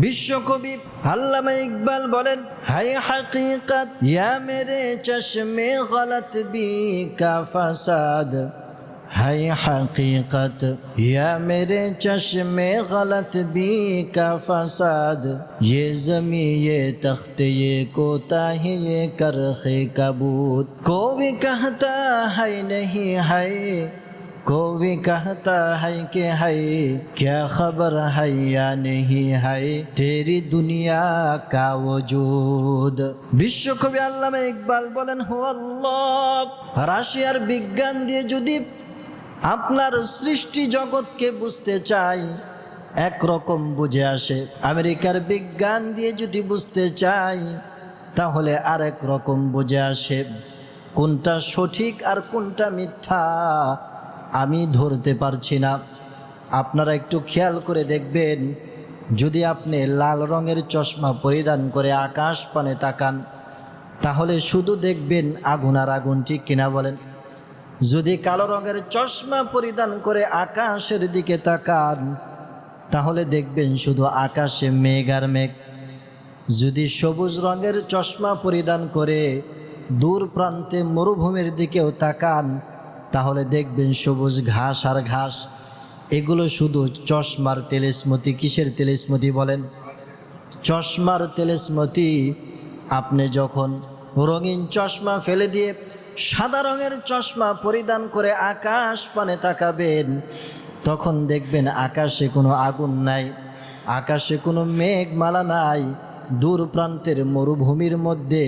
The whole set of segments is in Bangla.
বিশ্বকবি আল্লামা ইকবাল বলেন, হায় হাকিকত ইয়া মেরে চশমে গলত বি কা ফাসাদ, হায় হাকিকত ইয়া মেরে চশমে গলত বি কা ফাসাদ, ये ज़मी ये तख्त ये कोताही ये करखे कबूत, कोई कहता है नहीं है, कोई कहता है कि है, क्या खबर है या नहीं है, तेरी दुनिया का वजूद। বিশ্বকবি আল্লামা ইকবাল বলেন, হু আল্লাহ। রাশিয়ার বিজ্ঞান দিয়ে যদি আপনার সৃষ্টি জগৎকে বুঝতে চাই একরকম বুঝে আসে, আমেরিকার বিজ্ঞান দিয়ে যদি বুঝতে চাই তাহলে আরেক রকম বুঝে আসে। কোনটা সঠিক আর কোনটা মিথ্যা আমি ধরতে পারছি না। আপনারা একটু খেয়াল করে দেখবেন, যদি আপনি লাল রঙের চশমা পরিধান করে আকাশ পানে তাকান তাহলে শুধু দেখবেন আগুন আর আগুন, ঠিক কিনা বলেন? যদি কালো রঙের চশমা পরিধান করে আকাশের দিকে তাকান তাহলে দেখবেন শুধু আকাশে মেঘ আর মেঘ। যদি সবুজ রঙের চশমা পরিধান করে দূর প্রান্তে মরুভূমির দিকেও তাকান তাহলে দেখবেন সবুজ ঘাস আর ঘাস। এগুলো শুধু চশমার তেলেস্মতি। কিসের তেলেস্মতি বলেন? চশমার তেলেস্মতি। আপনি যখন রঙিন চশমা ফেলে দিয়ে সাদা রঙের চশমা পরিধান করে আকাশ পানে তাকাবেন তখন দেখবেন আকাশে কোনো আগুন নাই, আকাশে কোনো মেঘমালা নাই, দূর প্রান্তের মরুভূমির মধ্যে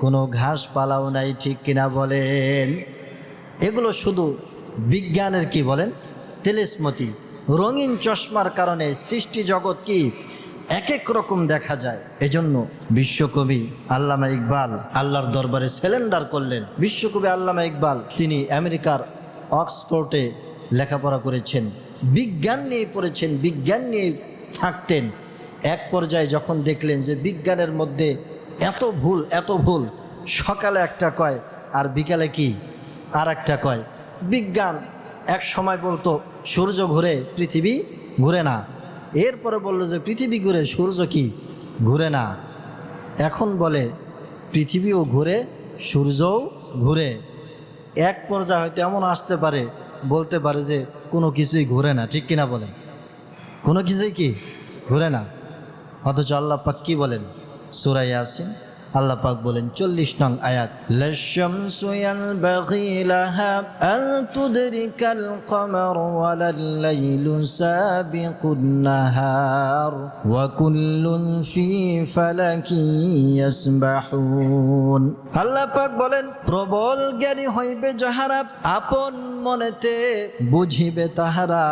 কোনো ঘাসপালাও নাই, ঠিক কিনা বলেন? এগুলো শুধু বিজ্ঞানের কি বলেন তেলেস্মতি। রঙিন চশমার কারণে সৃষ্টি জগৎ কি এক এক রকম দেখা যায়। এজন্য বিশ্বকবি আল্লামা ইকবাল আল্লাহর দরবারে সিলিন্ডার করলেন। বিশ্বকবি আল্লামা ইকবাল তিনি আমেরিকার অক্সফোর্ডে লেখাপড়া করেছেন, বিজ্ঞান নিয়ে পড়েছেন, বিজ্ঞান নিয়ে থাকতেন। এক পর্যায়ে যখন দেখলেন যে বিজ্ঞানের মধ্যে এত ভুল এত ভুল, সকালে একটা কয় আর বিকালে কি আর একটা কয়। বিজ্ঞান এক সময় বলতো সূর্য ঘুরে পৃথিবী ঘুরে না, এরপরে বলল যে পৃথিবী ঘুরে সূর্য কি ঘুরে না, এখন বলে পৃথিবীও ঘুরে সূর্যও ঘুরে। এক পর্যায়ে হয়তো এমন আসতে পারে বলতে পারে যে কোনো কিছুই ঘুরে না, ঠিক কিনা বলেন? কোনো কিছুই কি ঘুরে না। অথচ আল্লাহ পাক কি বলেন সূরা ইয়াসিন? আল্লাহ পাক বলেন 40 নং আয়াত, লাশ-শামসু ইয়ানবাগি লাহা আন তুদরিকাল কমার ওয়ালাল-লাইলু সাবিকুন নাহার ওয়া কুল্লুন ফি ফালাকিন ইয়াসবাহুন। আল্লাহ পাক বলেন, প্রবল জ্ঞানী হইবে যাহারা, আপন মনেতে বুঝিবে তাহারা,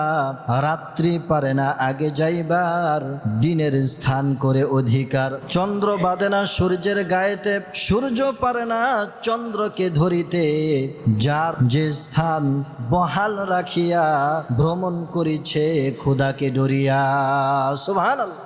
রাত্রি পারে না আগে যাইবার, দিনের স্থান করে অধিকার। চন্দ্র বাঁধে না সূর্যের গায়েতে, সূর্য পারে না চন্দ্রকে ধরিতে, যার যে স্থান বহাল রাখিয়া ভ্রমণ করিছে খোদাকে ডরিয়া। সুবহানাল্লাহ।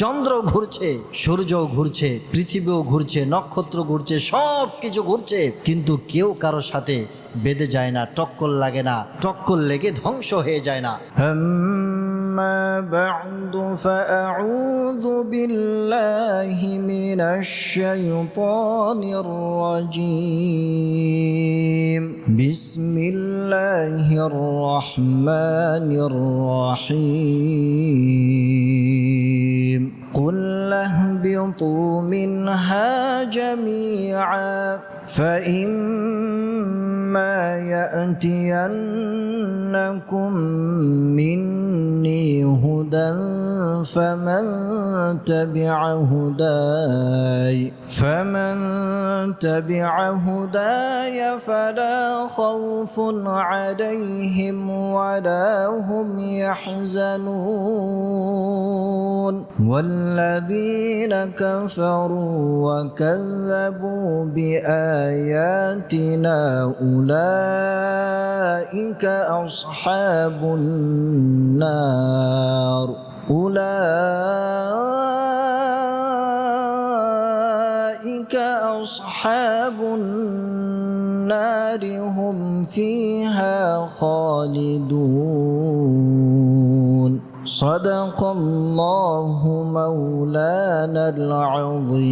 চন্দ্র ঘুরছে, সূর্য ঘুরছে, পৃথিবীও ঘুরছে, নক্ষত্র ঘুরছে, সব কিছু ঘুরছে, কিন্তু কেউ কারো সাথে বেঁধে যায় না, টক্কর লাগে না, টক্কর লেগে ধ্বংস হয়ে যায় না। আম্মা বা'দু ফাআউযু বিল্লাহি মিনাশ শাইতানির রাজীম। বিসমিল্লাহির রাহমানির রাহিম। قل اهبطوا منها جميعا فإما يأتينكم مني هدى فمن تبع هداي فلا خوف عليهم ولا هم يحزنون والذين كفروا وكذبوا بآياتنا أولئك أصحاب النار أولئك أصحاب النار هم فيها خالدون صدق الله مولانا العظيم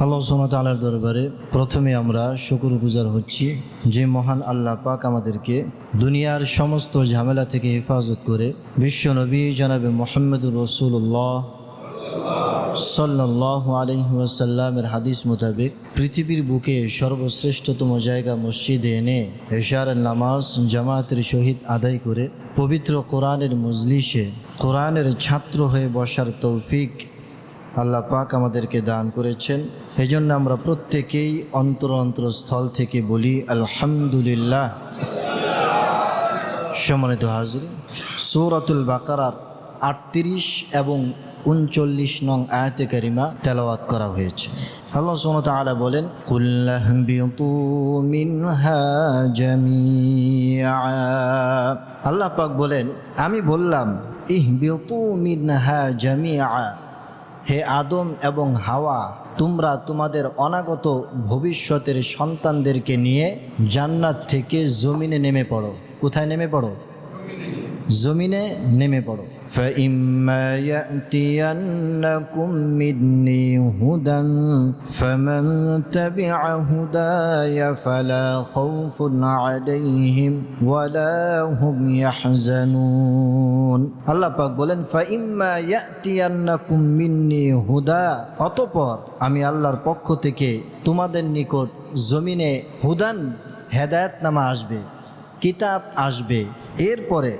আল্লাহ সুবহানাহু ওয়া তাআলার দরবারে প্রথমে আমরা শুকরগুজার হচ্ছি যে মহান আল্লাহ পাক আমাদেরকে দুনিয়ার সমস্ত ঝামেলা থেকে হেফাজত করে বিশ্ব নবী জনাবে মুহাম্মদুর রাসূলুল্লাহ সাল্লাল্লাহু আলাইহি ওয়াসাল্লামের হাদিস মোতাবেক পৃথিবীর বুকে সর্বশ্রেষ্ঠতম জায়গা মসজিদে এনে এশারের নামাজ জামাতের সহিত আদায় করে পবিত্র কোরআনের মজলিসে কোরআনের ছাত্র হয়ে বসার তৌফিক আল্লাহ পাক আমাদেরকে দান করেছেন। এজন্য আমরা প্রত্যেকেই অন্তরস্থল থেকে বলি আলহামদুলিল্লাহ। সম্মানিত হাজরিন, সূরাতুল বাকারার 38 এবং 39 নং আয়াতে কারিমা তেলাওয়াত করা হয়েছে। আল্লাহ সুবহানাহু ওয়া তাআলা বলেন, কুল লাহবিতু মিনহা জামিআ। আল্লাহ পাক বলেন, আমি বললাম ইহবিতু মিনহা জামিআ, হে আদম এবং হাওয়া, তোমরা তোমাদের অনাগত ভবিষ্যতের সন্তানদেরকে নিয়ে জান্নাত থেকে জমিনে নেমে পড়ো। কোথায় নেমে পড়ো? জমিনে নেমে পড়ো। فَإِمَّا يَأْتِيَنَّكُم مِّنِّي هُدًى فَمَن تَبِعَ هُدَايَ فَلَا خَوْفٌ عَلَيْهِمْ وَلَا هُمْ يَحْزَنُونَ। আল্লাহ পাক বলেন, فَإِمَّا يَأْتِيَنَّكُم مِّنِّي هُدًى, অতঃপর আমি আল্লাহর পক্ষ থেকে তোমাদের নিকট জমিনে হুদান হেদায়েত নামা আসবে, কিতাব আসবে। এরপরে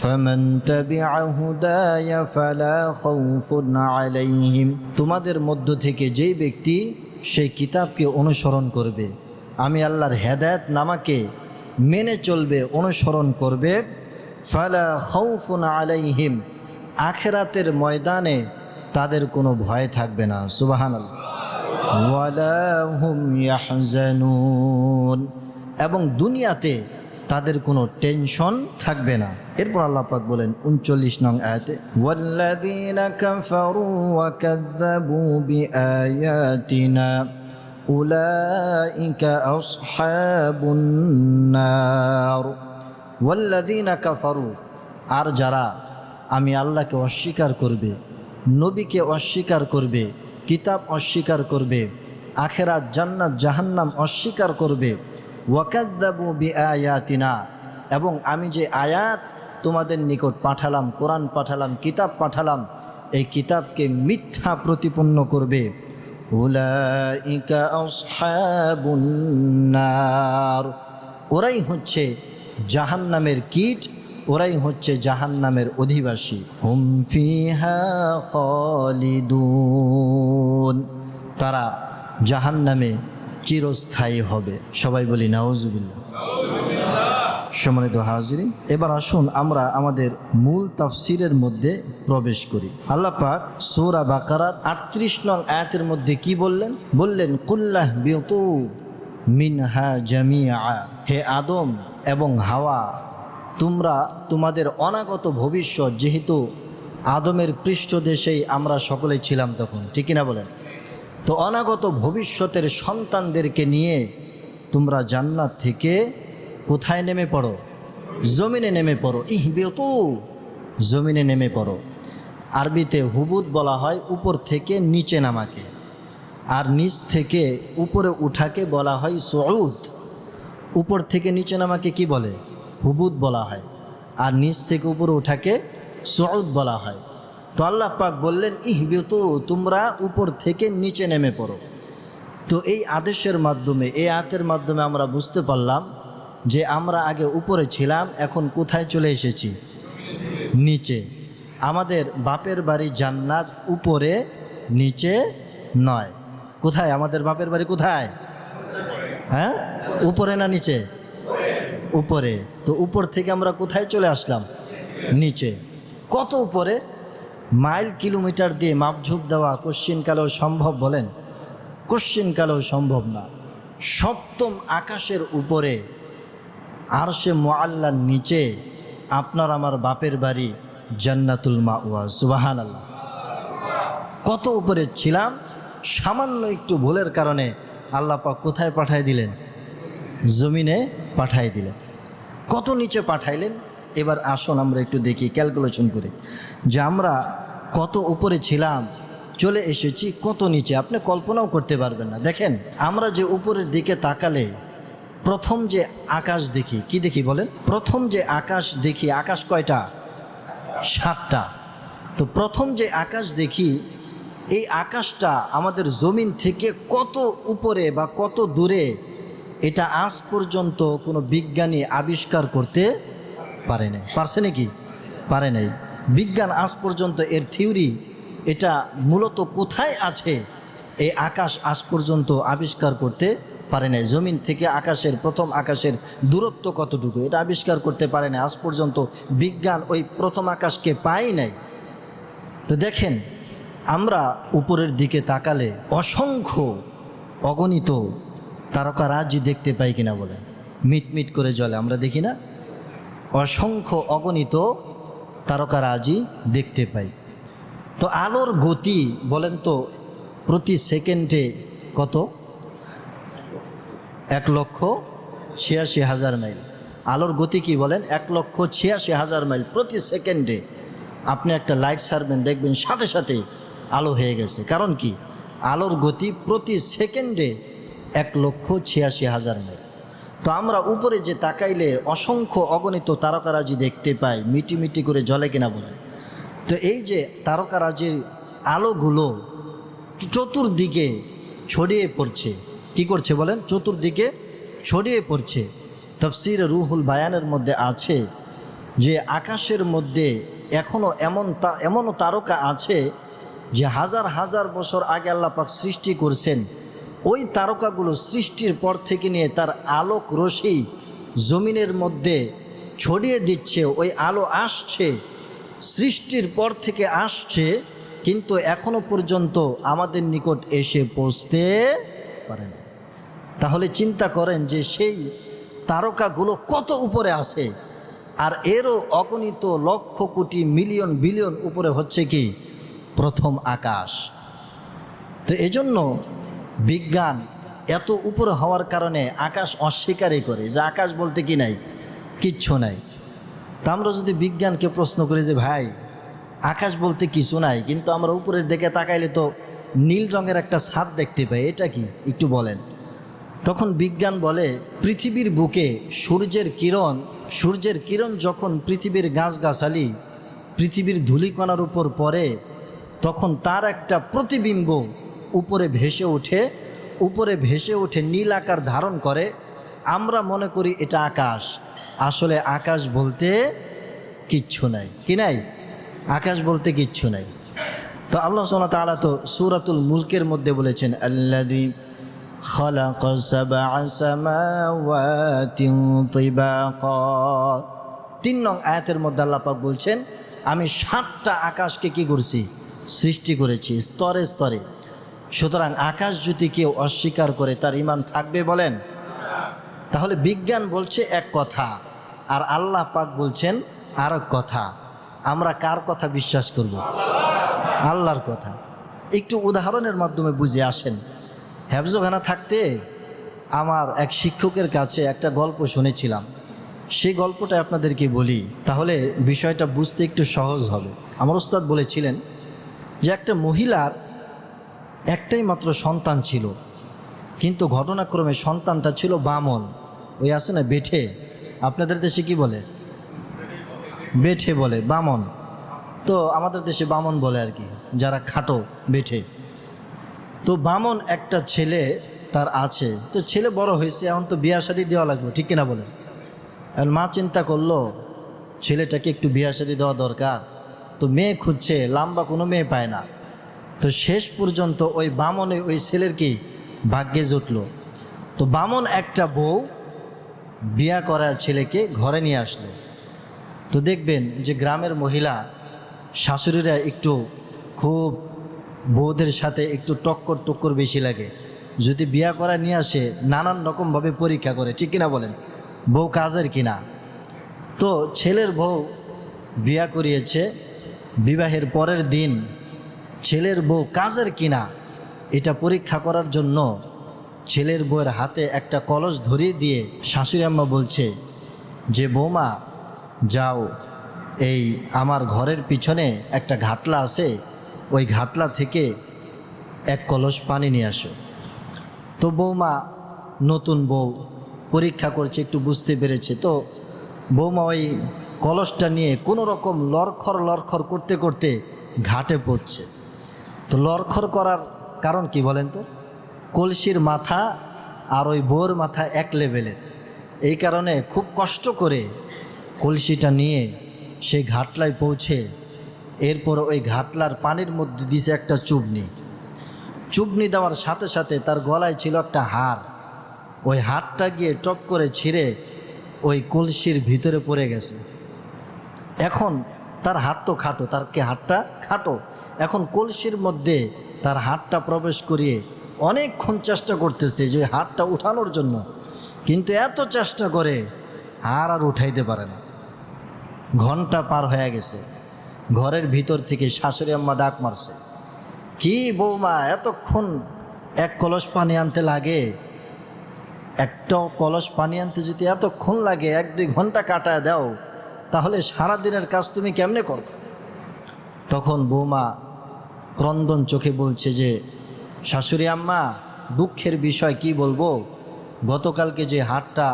فَمَن تَبِعَ هُدَايَ فَلَا خَوْفٌ عَلَيْهِمْ, তোমাদের মধ্য থেকে যেই ব্যক্তি সেই কিতাবকে অনুসরণ করবে, আমি আল্লাহর হেদায়েত নামাকে মেনে চলবে, অনুসরণ করবে, ফালা খাউফুন আলাইহিম, আখিরাতের ময়দানে তাদের কোনো ভয় থাকবে না। সুবহানাল্লাহ। ওয়ালা হুম ইয়াহজানুন, এবং দুনিয়াতে তাদের কোনো টেনশন থাকবে না। এরপর আল্লাহ পাক বলেন 39 নং আয়াতে, ওয়াল্লাযীনা কাফারু ওয়া কাযযাবু বিআয়াতিনা উলাইকা আসহাবুন নার। ওয়াল্লাযীনা কাফারু, আর যারা আমি আল্লাহকে অস্বীকার করবে, নবীকে অস্বীকার করবে, কিতাব অস্বীকার করবে, আখিরাত জান্নাত জাহান্নাম অস্বীকার করবে, ওয়াকাযযাবু বিআয়াতিনা, এবং আমি যে আয়াত তোমাদের নিকট পাঠালাম, কোরআন পাঠালাম, কিতাব পাঠালাম, এই কিতাবকে মিথ্যা প্রতিপন্ন করবে, উলাইকা আসহাবুন নার, ওরাই হচ্ছে জাহান্নামের কীট, ওরাই হচ্ছে জাহান্নামের অধিবাসী। হুম ফিহা খালিদুন, তারা জাহান্নামে চিরস্থায়ী হবে। সবাই বলি নাউজুবিল্লাহ। সম্মানিত হাজিরিন, এবার আসুন আমরা আমাদের মূল তাফসিরের মধ্যে প্রবেশ করি। আল্লাহ পাক সূরা বাকারার 38 নং আয়াতের মধ্যে কি বললেন? বললেন, কুল্লাহ বিতু মিনহা জামিআ, হে আদম এবং হাওয়া, তোমরা তোমাদের অনাগত ভবিষ্যৎ, যেহেতু আদমের পৃষ্ঠদেশেই আমরা সকলে ছিলাম তখন, ঠিক না বলেন? তো অনাগত ভবিষ্যতের সন্তানদেরকে নিয়ে তোমরা জান্নাত থেকে কোথায় নেমে পড়ো? জমিনে নেমে পড়ো। ইহবিতু, জমিনে নেমে পড়ো। আরবিতে হুবুত বলা হয় উপর থেকে নিচে নামাকে, আর নিচ থেকে উপরে উঠাকে বলা হয় সুউদ। উপর থেকে নিচে নামাকে কি বলে? হুবুত বলা হয়, আর নিচ থেকে উপরে উঠাকে সুউদ বলা হয়। তো আল্লাহ পাক বললেন, ইহবিতু, তোমরা উপর থেকে নিচে নেমে পড়ো। তো এই আদেশের মাধ্যমে, এই আয়াতের মাধ্যমে আমরা বুঝতে পারলাম যে আমরা আগে উপরে ছিলাম, এখন কোথায় চলে এসেছি? নিচে। আমাদের বাপের বাড়ি জান্নাত উপরে, নিচে নয়। কোথায় আমাদের বাপের বাড়ি? কোথায়? হ্যাঁ, উপরে না নিচে? উপরে। তো উপর থেকে আমরা কোথায় চলে আসলাম? নিচে। কত উপরে? মাইল কিলোমিটার দিয়ে মাপঝুপ দেওয়া কোশ্চিনকালেও সম্ভব? বলেন, কোশ্চিনকালেও সম্ভব না। সপ্তম আকাশের উপরে আরশে মুআল্লার নিচে আপনার আমার বাপের বাড়ি জান্নাতুল মাওয়া। সুবহানাল্লাহ। কত উপরে ছিলাম, সামান্য একটু ভুলের কারণে আল্লাহ পাক কোথায় পাঠায় দিলেন? জমিনে পাঠায় দিলেন। কত নিচে পাঠাইলেন? এবার আসুন আমরা একটু দেখি ক্যালকুলেশন করে যে আমরা কত উপরে ছিলাম, চলে এসেছি কত নিচে, আপনি কল্পনাও করতে পারবেন না। দেখেন, আমরা যে উপরের দিকে তাকালে প্রথম যে আকাশ দেখি, কি দেখি বলেন? প্রথম যে আকাশ দেখি, আকাশ কয়টা? 7টা। তো প্রথম যে আকাশ দেখি, এই আকাশটা আমাদের জমিন থেকে কত উপরে বা কত দূরে, এটা আজ পর্যন্ত কোনো বিজ্ঞানী আবিষ্কার করতে পারে নাই। পারছে নাকি? পারে নাই। বিজ্ঞান আজ পর্যন্ত এর থিওরি, এটা মূলত কোথায় আছে, এই আকাশ আজ পর্যন্ত আবিষ্কার করতে পারে নাই। জমিন থেকে আকাশের, প্রথম আকাশের দূরত্ব কতটুকু, এটা আবিষ্কার করতে পারে না। আজ পর্যন্ত বিজ্ঞান ওই প্রথম আকাশকে পায় নাই। তো দেখেন, আমরা উপরের দিকে তাকালে অসংখ্য অগণিত তারকারাজি দেখতে পাই কিনা বলেন? মিটমিট করে জ্বলে, আমরা দেখি না? অসংখ্য অগণিত তারকারাজি দেখতে পাই। তো আলোর গতি বলেন তো প্রতি সেকেন্ডে কত? 1,86,000 মাইল। আলোর গতি কি বলেন? 1,86,000 মাইল প্রতি সেকেন্ডে। আপনি একটা লাইট ছাড়বেন, দেখবেন সাথে সাথে আলো হয়ে গেছে। কারণ কি? আলোর গতি প্রতি সেকেন্ডে 1,86,000 মাইল। তো আমরা উপরে যে তাকাইলে অসংখ্য অগণিত তারকারাজি দেখতে পাই, মিটিমিটি করে জ্বলে কিনা বলেন? তো এই যে তারকারাজির আলোগুলো চতুর্দিকে ছড়িয়ে পড়ছে, কি করছে বলেন? চতুর্দিকে ছড়িয়ে পড়ছে। তাফসীরে রুহুল বায়ানের মধ্যে আছে যে আকাশের মধ্যে এমনও তারকা আছে যে হাজার হাজার বছর আগে আল্লাহ পাক সৃষ্টি করছেন। ওই তারকাগুলো সৃষ্টির পর থেকে নিয়ে তার আলোক রশ্মি জমিনের মধ্যে ছড়িয়ে দিচ্ছে। ওই আলো আসছে, সৃষ্টির পর থেকে আসছে, কিন্তু এখনো পর্যন্ত আমাদের নিকট এসে পৌঁছতে পারে না। তাহলে চিন্তা করেন যে সেই তারকাগুলো কত উপরে আছে, আর এরও অগণিত লক্ষ কোটি মিলিয়ন বিলিয়ন উপরে হচ্ছে কি প্রথম আকাশ। তো এজন্য বিজ্ঞান এত উপরে হওয়ার কারণে আকাশ অস্বীকারই করে যে আকাশ বলতে কি নাই, কিচ্ছু নাই। তা আমরা যদি বিজ্ঞানকে প্রশ্ন করি যে ভাই আকাশ বলতে কিছু নাই, কিন্তু আমরা উপরের দিকে তাকাইলে তো নীল রঙের একটা ছাদ দেখতে পাই, এটা কি একটু বলেন? তখন বিজ্ঞান বলে পৃথিবীর বুকে সূর্যের কিরণ যখন পৃথিবীর গাছগাছালি, পৃথিবীর ধূলিকণার উপর পড়ে, তখন তার একটা প্রতিবিম্ব উপরে ভেসে ওঠে নীল আকার ধারণ করে। আমরা মনে করি এটা আকাশ, আসলে আকাশ বলতে কিচ্ছু নাই। কি নাই? আকাশ বলতে কিচ্ছু নাই। তো আল্লাহ সুবহানাহু ওয়া তাআলা তো সূরাতুল মুলকের মধ্যে বলেছেন, আল্লাযী খালাকা সাবআ সামাওয়াতিন তিবাকা। 3 নং আয়াতের মধ্যে আল্লাহ পাক বলছেন, আমি 7টা আকাশকে কি করছি? সৃষ্টি করেছি স্তরে স্তরে। সুতরাং আকাশ যদি কেউ অস্বীকার করে তার ঈমান থাকবে বলেন? তাহলে বিজ্ঞান বলছে এক কথা, আর আল্লাহ পাক বলছেন আর এক কথা। আমরা কার কথা বিশ্বাস করব? আল্লাহর কথা। একটু উদাহরণের মাধ্যমে বুঝে আসেন। হেফজখানা থাকতে আমার এক শিক্ষকের কাছে একটা গল্প শুনেছিলাম, সেই গল্পটা আপনাদেরকে বলি, তাহলে বিষয়টা বুঝতে একটু সহজ হবে। আমার উস্তাদ বলেছিলেন যে একটা মহিলার একটাই মাত্র সন্তান ছিল, কিন্তু ঘটনাক্রমে সন্তানটা ছিল বামন। ওই আছে না বেঠে, আপনাদের দেশে কি বলে? বেঠে বলে, বামন। তো আমাদের দেশে বামন বলে আর কি, যারা খাটো বেঠে। তো বামন একটা ছেলে তার আছে। তো ছেলে বড় হয়েছে, এখন তো বিয়া শাদী দেওয়া লাগবে, ঠিক কিনা বলেন? আর মা চিন্তা করলো ছেলেটাকে একটু বিয়া শাদী দেওয়া দরকার। তো মেয়ে খুঁজছে, লম্বা কোনো মেয়ে পায় না। তো শেষ পর্যন্ত ওই বামনে ওই ছেলের কি ভাগ্যে জুটলো। তো বামন একটা বউ বিয়া করা ছেলেকে ঘরে নিয়ে আসলো। তো দেখবেন যে গ্রামের মহিলা শাশুড়িরা একটু খুব বউদের সাথে একটু টক্কর বেশি লাগে। যদি বিয়া করা নিয়ে আসে নানান রকমভাবে পরীক্ষা করে, ঠিক কিনা বলেন? বউ কাজের কিনা। তো ছেলের বউ বিয়া করিয়েছে, বিবাহের পরের দিন ছেলের বউ কাজের কিনা এটা পরীক্ষা করার জন্য ছেলের বউয়ের হাতে একটা কলস ধরিয়ে দিয়ে শাশুড়ি আম্মা বলছে যে বৌমা, যাও এই আমার ঘরের পিছনে একটা ঘাটলা আছে, ওই ঘাটলা থেকে এক কলস পানি নিয়ে আসো। তো বৌমা নতুন বউ, পরীক্ষা করছে, একটু বুঝতে পেরেছে। তো বৌমা ওই কলসটা নিয়ে কোনো রকম লড়খড় করতে করতে ঘাটে পড়ছে। তো লড়খড় করার কারণ কি বলেন তো? কলসির মাথা আর ওই বউর মাথা এক লেভেলের, এই কারণে খুব কষ্ট করে কলসিটা নিয়ে সেই ঘাটলায় পৌঁছে এরপর ওই ঘাটলার পানির মধ্যে দিছে একটা চুবনি দেওয়ার সাথে সাথে তার গলায় ছিল একটা হাড়। ওই হাড়টা গিয়ে টপ করে ছিঁড়ে ওই কলসির ভিতরে পড়ে গেছে। এখন তার হাত তো খাটো, তার কি হাতটা খাটো, এখন কলসির মধ্যে তার হাতটা প্রবেশ করিয়ে অনেকক্ষণ চেষ্টা করতেছে যে হাতটা উঠানোর জন্য, কিন্তু এত চেষ্টা করে হাড় আর উঠাইতে পারে না। ঘন্টা পার হয়ে গেছে। ঘরের ভিতর থেকে শাশুড়ি আম্মা ডাক মারছে, কি বৌমা এতক্ষণ এক কলস পানি আনতে লাগে? একটা কলস পানি আনতে যদি এতক্ষণ লাগে, 1-2 ঘন্টা কাটায় দাও, তাহলে সারাদিনের কাজ তুমি কেমনে করবে? তখন বৌমা ক্রন্দন চোখে বলছে যে, শাশুড়ি আম্মা দুঃখের বিষয় কি বলবো, গতকালকে যে হাটটা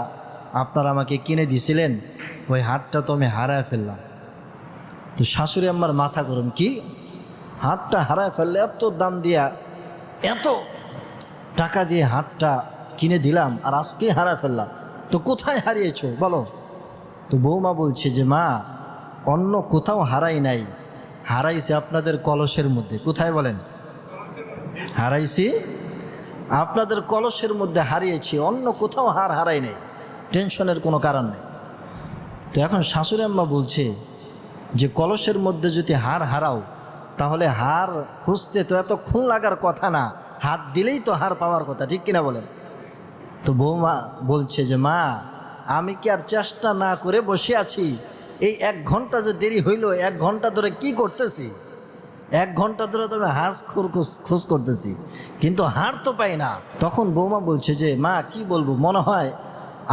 আপনারা আমাকে কিনে দিছিলেন, ওই হাটটা তো আমি হারায় ফেললাম। তো শাশুড়ি আম্মার মাথা গরম, কি হাটটা হারায় ফেললে? এত দাম দিয়া, এত টাকা দিয়ে হাটটা কিনে দিলাম, আর আজকে হারায় ফেললাম, তো কোথায় হারিয়েছো বলো? তো বৌমা বলছে যে, মা অন্য কোথাও হারাই নাই, হারাইছে আপনাদের কলসের মধ্যে। কোথায় বলেন? হারাইছি আপনাদের কলসের মধ্যে হারিয়েছি, অন্য কোথাও হারাই নেই, টেনশনের কোনো কারণ নেই। তো এখন শাশুড়ি আম্মা বলছে যে, কলসের মধ্যে যদি হারাও, তাহলে হার খুঁজতে তো এতক্ষণ লাগার কথা না, হাত দিলেই তো হার পাওয়ার কথা, ঠিক কিনা বলেন? তো বৌমা বলছে যে, মা আমি কি আর চেষ্টা না করে বসে আছি? এই 1 ঘন্টা যে দেরি হইল, 1 ঘন্টা ধরে কি করতেছি? 1 ঘন্টা ধরে তো আমি হাঁস খোঁজ করতেছি, কিন্তু হার তো পাই না। তখন বৌমা বলছে যে, মা কি বলবো, মনে হয়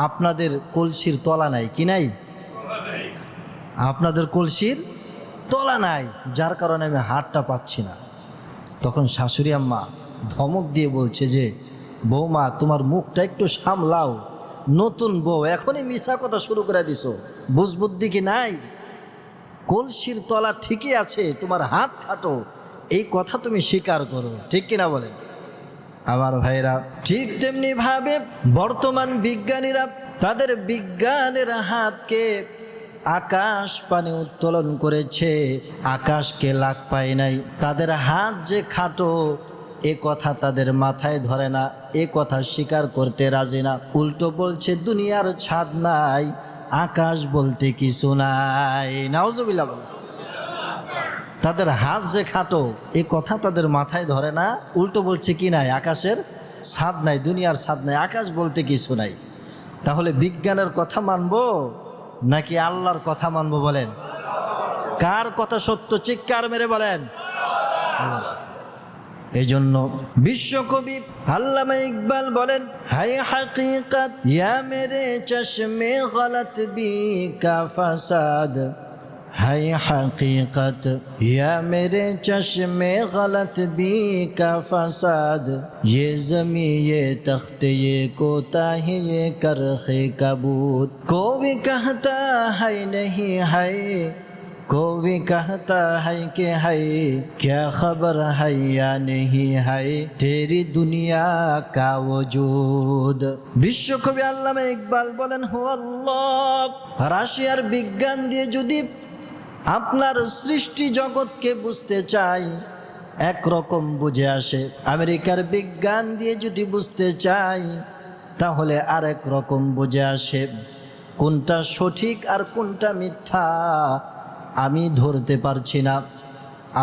আপনাদের কলসির তলা নাই। কি নাই? আপনাদের কলসির তলা নাই, যার কারণে আমি হারটা পাচ্ছি না। তখন শাশুড়ি আম্মা ধমক দিয়ে বলছে যে, বৌমা তোমার মুখটা একটু সামলাও, নতুন বউ এখনই মিছা কথা শুরু করে দিছো, বুঝবুদ্ধি কি নাই? কলসির তলা ঠিকই আছে, তোমার হাত খাটো, এই কথা তুমি স্বীকার করো, ঠিক কিনা বলেন? আমার ভাইরা, ঠিক তেমনি ভাবে বর্তমান বিজ্ঞানীরা তাদের বিজ্ঞানের হাতকে আকাশ পানে উত্তোলন করেছে, আকাশকে লাগ পায় নাই। তাদের হাত যে খাটো, এ কথা তাদের মাথায় ধরে না, এ কথা স্বীকার করতে রাজি না। উল্টো বলছে দুনিয়ার ছাদ নাই, আকাশ বলতে কিছু নাই। নাউজুবিল্লাহ। তাদের হাত যে খাটো, এ কথা তাদের মাথায় ধরে না, উল্টো বলছে কি নাই, আকাশের ছাদ নাই, দুনিয়ার ছাদ নাই, আকাশ বলতে কিছু নাই। তাহলে বিজ্ঞানের কথা মানবো নাকি আল্লাহর কথা মানবো বলেন? কার কথা সত্য, চিৎকার মেরে বলেন। এই জন্য বিশ্বকবি আল্লামা ইকবাল বলেন, হায় হাকিকত ইয়া মেরে চশমে গলত বি কা ফাসাদ, হায় হাকিকত ইয়া মেরে চশমে গলত বি কা ফাসাদ, ये ज़मीं ये तख्त ये कोताही ये करख़े कबूत, कोई कहता है नहीं है, कोई कहता है कि है, क्या खबर है या नहीं है, तेरी दुनिया का वजूद। বিশ্বকবি আল্লামা ইকবাল বলেন, হু আল্লাহ। রাশিয়ার বিজ্ঞান দিয়ে যদি আপনার সৃষ্টি জগৎকে বুঝতে চাই, একরকম বুঝে আসে। আমেরিকার বিজ্ঞান দিয়ে যদি বুঝতে চাই, তাহলে আরেক রকম বুঝে আসে। কোনটা সঠিক আর কোনটা মিথ্যা আমি ধরতে পারছি না।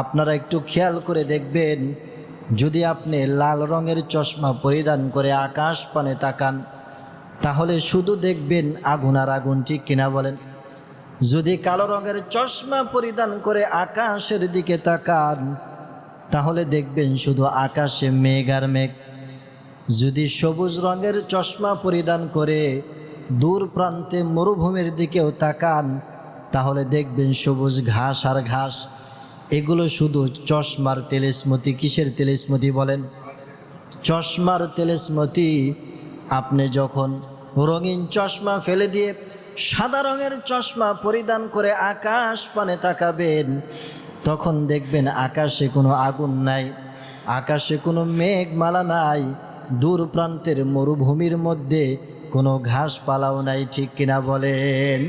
আপনারা একটু খেয়াল করে দেখবেন, যদি আপনি লাল রঙের চশমা পরিধান করে আকাশ পানে তাকান, তাহলে শুধু দেখবেন আগুন আর আগুন, ঠিক কিনা বলেন? যদি কালো রঙের চশমা পরিধান করে আকাশের দিকে তাকান, তাহলে দেখবেন শুধু আকাশে মেঘ আর মেঘ। যদি সবুজ রঙের চশমা পরিধান করে দূর প্রান্তে মরুভূমির দিকেও তাকান, তাহলে দেখবেন সবুজ ঘাস আর ঘাস। এগুলো শুধু চশমার তেলেসমতি। কিসের তেলেসমতি বলেন? চশমার তেলেসমতি। আপনি যখন রঙিন চশমা ফেলে দিয়ে সাদা রঙের চশমা পরিধান করে আকাশ পানে তাকাবেন, তখন দেখবেন আকাশে কোনো আগুন নাই, আকাশে কোনো মেঘমালা নাই, দূর প্রান্তের মরুভূমির মধ্যে কোনো ঘাসপালাও নাই। ঠিক কিনা বলেন?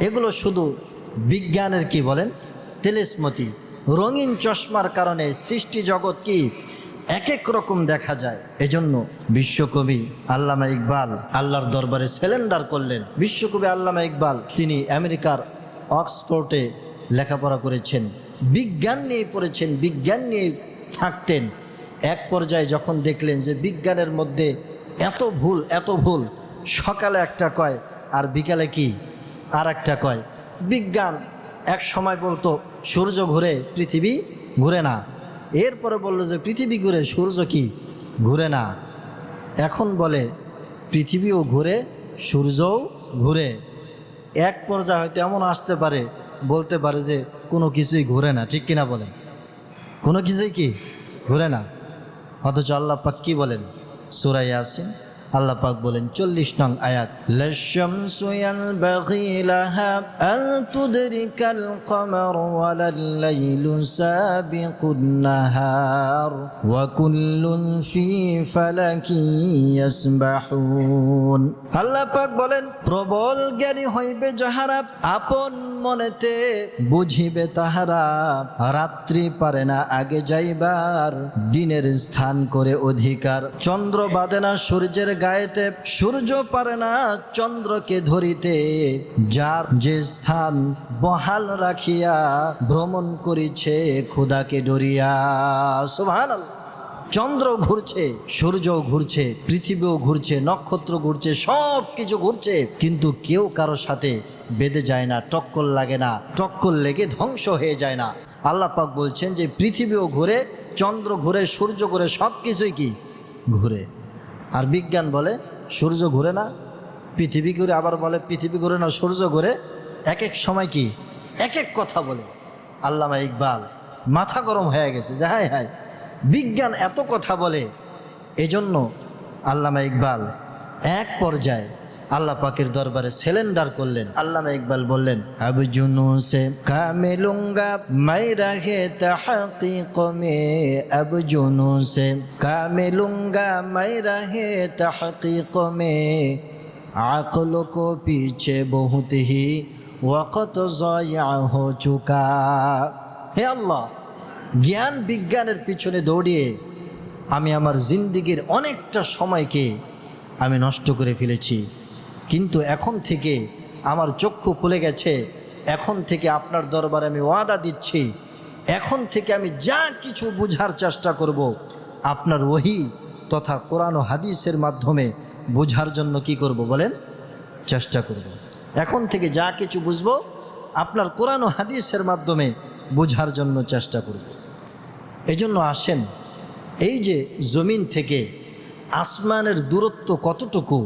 এগুলো শুধু বিজ্ঞানের কি বলেন তেলেসমতি। রঙিন চশমার কারণে সৃষ্টি জগৎ কি এক এক রকম দেখা যায়। এজন্য বিশ্বকবি আল্লামা ইকবাল আল্লাহর দরবারে সেলেন্ডার করলেন। বিশ্বকবি আল্লামা ইকবাল তিনি আমেরিকার অক্সফোর্ডে লেখাপড়া করেছেন, বিজ্ঞান নিয়ে পড়েছেন, বিজ্ঞান নিয়ে থাকতেন। এক পর্যায়ে যখন দেখলেন যে বিজ্ঞানের মধ্যে এত ভুল, এত ভুল, সকালে একটা কয় আর বিকালে কি আর একটা কয়। বিজ্ঞান এক সময় বলতো সূর্য ঘুরে পৃথিবী ঘুরে না, এরপরে বলল যে পৃথিবী ঘুরে সূর্য কি ঘুরে না, এখন বলে পৃথিবীও ঘুরে সূর্যও ঘুরে। এক পর্যায়ে হয়তো এমন আসতে পারে বলতে পারে যে কোনো কিছুই ঘুরে না। ঠিক কিনা বলেন? কোনো কিছুই কি ঘুরে না। অথচ আল্লাহ পাক কি বলেন সূরা ইয়াসিন? আল্লাহ পাক বলেন 40 নং আয়াত, লাশ-শামসু ইয়ানবাগি লাহা আন তুদরিকাল কমার ওয়ালাল লাইলু সাবিকুন নাহার ওয়া কুল্লুন ফি ফালাকিন ইয়াসবাহুন। আল্লাহ পাক বলেন প্রবল জ্ঞানী হইবে যাহারা, আপন মনেতে বুঝিবে তাহারা, রাত্রি পারে না আগে যাইবার, দিনের স্থান করে অধিকার। চন্দ্র বাদে না সূর্যের গায়েতে, সূর্য পারে না চন্দ্রকে ধরিতে, যার যে স্থান বহাল রাখিয়া ভ্রমণ করিছে খোদাকে ডরিয়া। সুবহানাল্লাহ। চন্দ্র ঘুরছে, সূর্য ঘুরছে, পৃথিবীও ঘুরছে, নক্ষত্র ঘুরছে, সব কিছু ঘুরছে, কিন্তু কেউ কারো সাথে বেঁধে যায় না, টক্কর লাগে না, টক্কর লেগে ধ্বংস হয়ে যায় না। আল্লাহ পাক বলছেন যে পৃথিবীও ঘুরে, চন্দ্র ঘুরে, সূর্য ঘুরে, সব কিছুই কি ঘুরে। আর বিজ্ঞান বলে সূর্য ঘুরে না, পৃথিবী ঘুরে, আবার বলে পৃথিবী ঘুরে না সূর্য ঘুরে। এক এক সময় কি এক এক কথা বলে। আল্লামা ইকবাল মাথা গরম হয়ে গেছে যে হায় হায়, বিজ্ঞান এত কথা বলে। এজন্য আল্লামা ইকবাল এক পর্যায়ে আল্লাহ পাকের দরবারে সেলেন্ডার করলেন। আল্লামা ইকবাল বললেন, আব জুনুসে কামিলুঙ্গা মাই রাহে তাহকিক মে, আব জুনুসে কামিলুঙ্গা মাই রাহে তাহকিক মে, আকল কো পিছে বহুত হি ওয়াক্ত জায়া হো চুকা। হে আল্লাহ, জ্ঞান বিজ্ঞানের পিছনে দৌড়িয়ে আমি আমার জিন্দিগির অনেকটা সময়কে আমি নষ্ট করে ফেলেছি, কিন্তু এখন থেকে আমার চক্ষু খুলে গেছে। এখন থেকে আপনার দরবারে আমি ওয়াদা দিচ্ছি, এখন থেকে আমি যা কিছু বুঝার চেষ্টা করব আপনার ওহী তথা কোরআন ও হাদিসের মাধ্যমে বুঝার জন্য কি করব বলেন? চেষ্টা করব। এখন থেকে যা কিছু বুঝবো আপনার কোরআন ও হাদিসের মাধ্যমে বুঝার জন্য চেষ্টা করব। এজন্য আসেন, এই যে জমিন থেকে আসমানের দূরত্ব কতটুকু,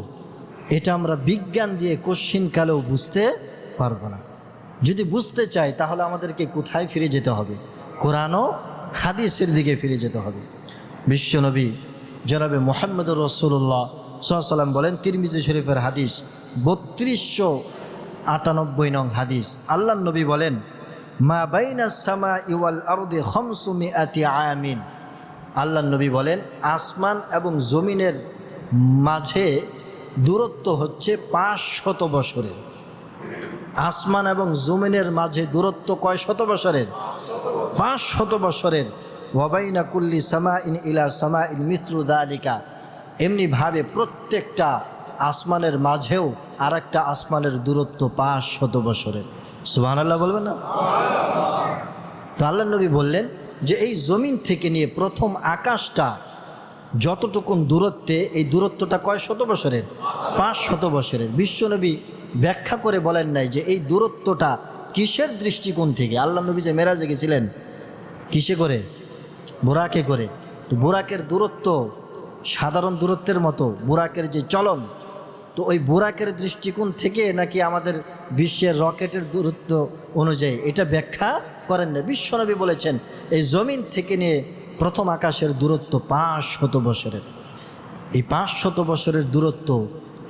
এটা আমরা বিজ্ঞান দিয়ে কোশ্চিনকালেও বুঝতে পারবো না। যদি বুঝতে চাই তাহলে আমাদেরকে কোথায় ফিরে যেতে হবে? কোরআন ও হাদিসের দিকে ফিরে যেতে হবে। বিশ্বনবী জনাবে মুহাম্মদুর রাসূলুল্লাহ সাল্লাল্লাহু আলাইহি ওয়াসাল্লাম বলেন, তিরমিজি শরীফের হাদিস 3298 নং হাদিস, আল্লাহর নবী বলেন, মা বাইনাস সামাই ওয়াল আরদি 500 আমিন। আল্লাহর নবী বলেন আসমান এবং জমিনের মাঝে দূরত্ব হচ্ছে 500 বছরের। আসমান এবং জমিনের মাঝে দূরত্ব কয় শত বছরের? 500 বছরের। ওয়াবাইনা কুল্লি সামাইন ইলা সামাইন মিসলু যালিকা। এমনিভাবে প্রত্যেকটা আসমানের মাঝেও আর একটা আসমানের দূরত্ব 500 বছরের। সুবহানাল্লাহ বলবেন না? তো আল্লাহ নবী বললেন যে এই জমিন থেকে নিয়ে প্রথম আকাশটা যতটুকুন দূরত্বে, এই দূরত্বটা কয় শত বছরের? 500 বছরের। বিশ্বনবী ব্যাখ্যা করে বলেন নাই যে এই দূরত্বটা কিসের দৃষ্টিকোণ থেকে। আল্লাহ নবী যে মেরাজে গেছিলেন কিসে করে? বুরাকে করে। তো বুরাকের দূরত্ব সাধারণ দূরত্বের মতো, বুরাকের যে চলন তো ওই বুরাকের দৃষ্টিকোণ থেকে নাকি আমাদের বিশ্বের রকেটের দূরত্ব অনুযায়ী এটা ব্যাখ্যা করেন না। বিশ্বনবী বলেছেন এই জমিন থেকে নিয়ে প্রথম আকাশের দূরত্ব 500 বছরের। এই 500 বছরের দূরত্ব,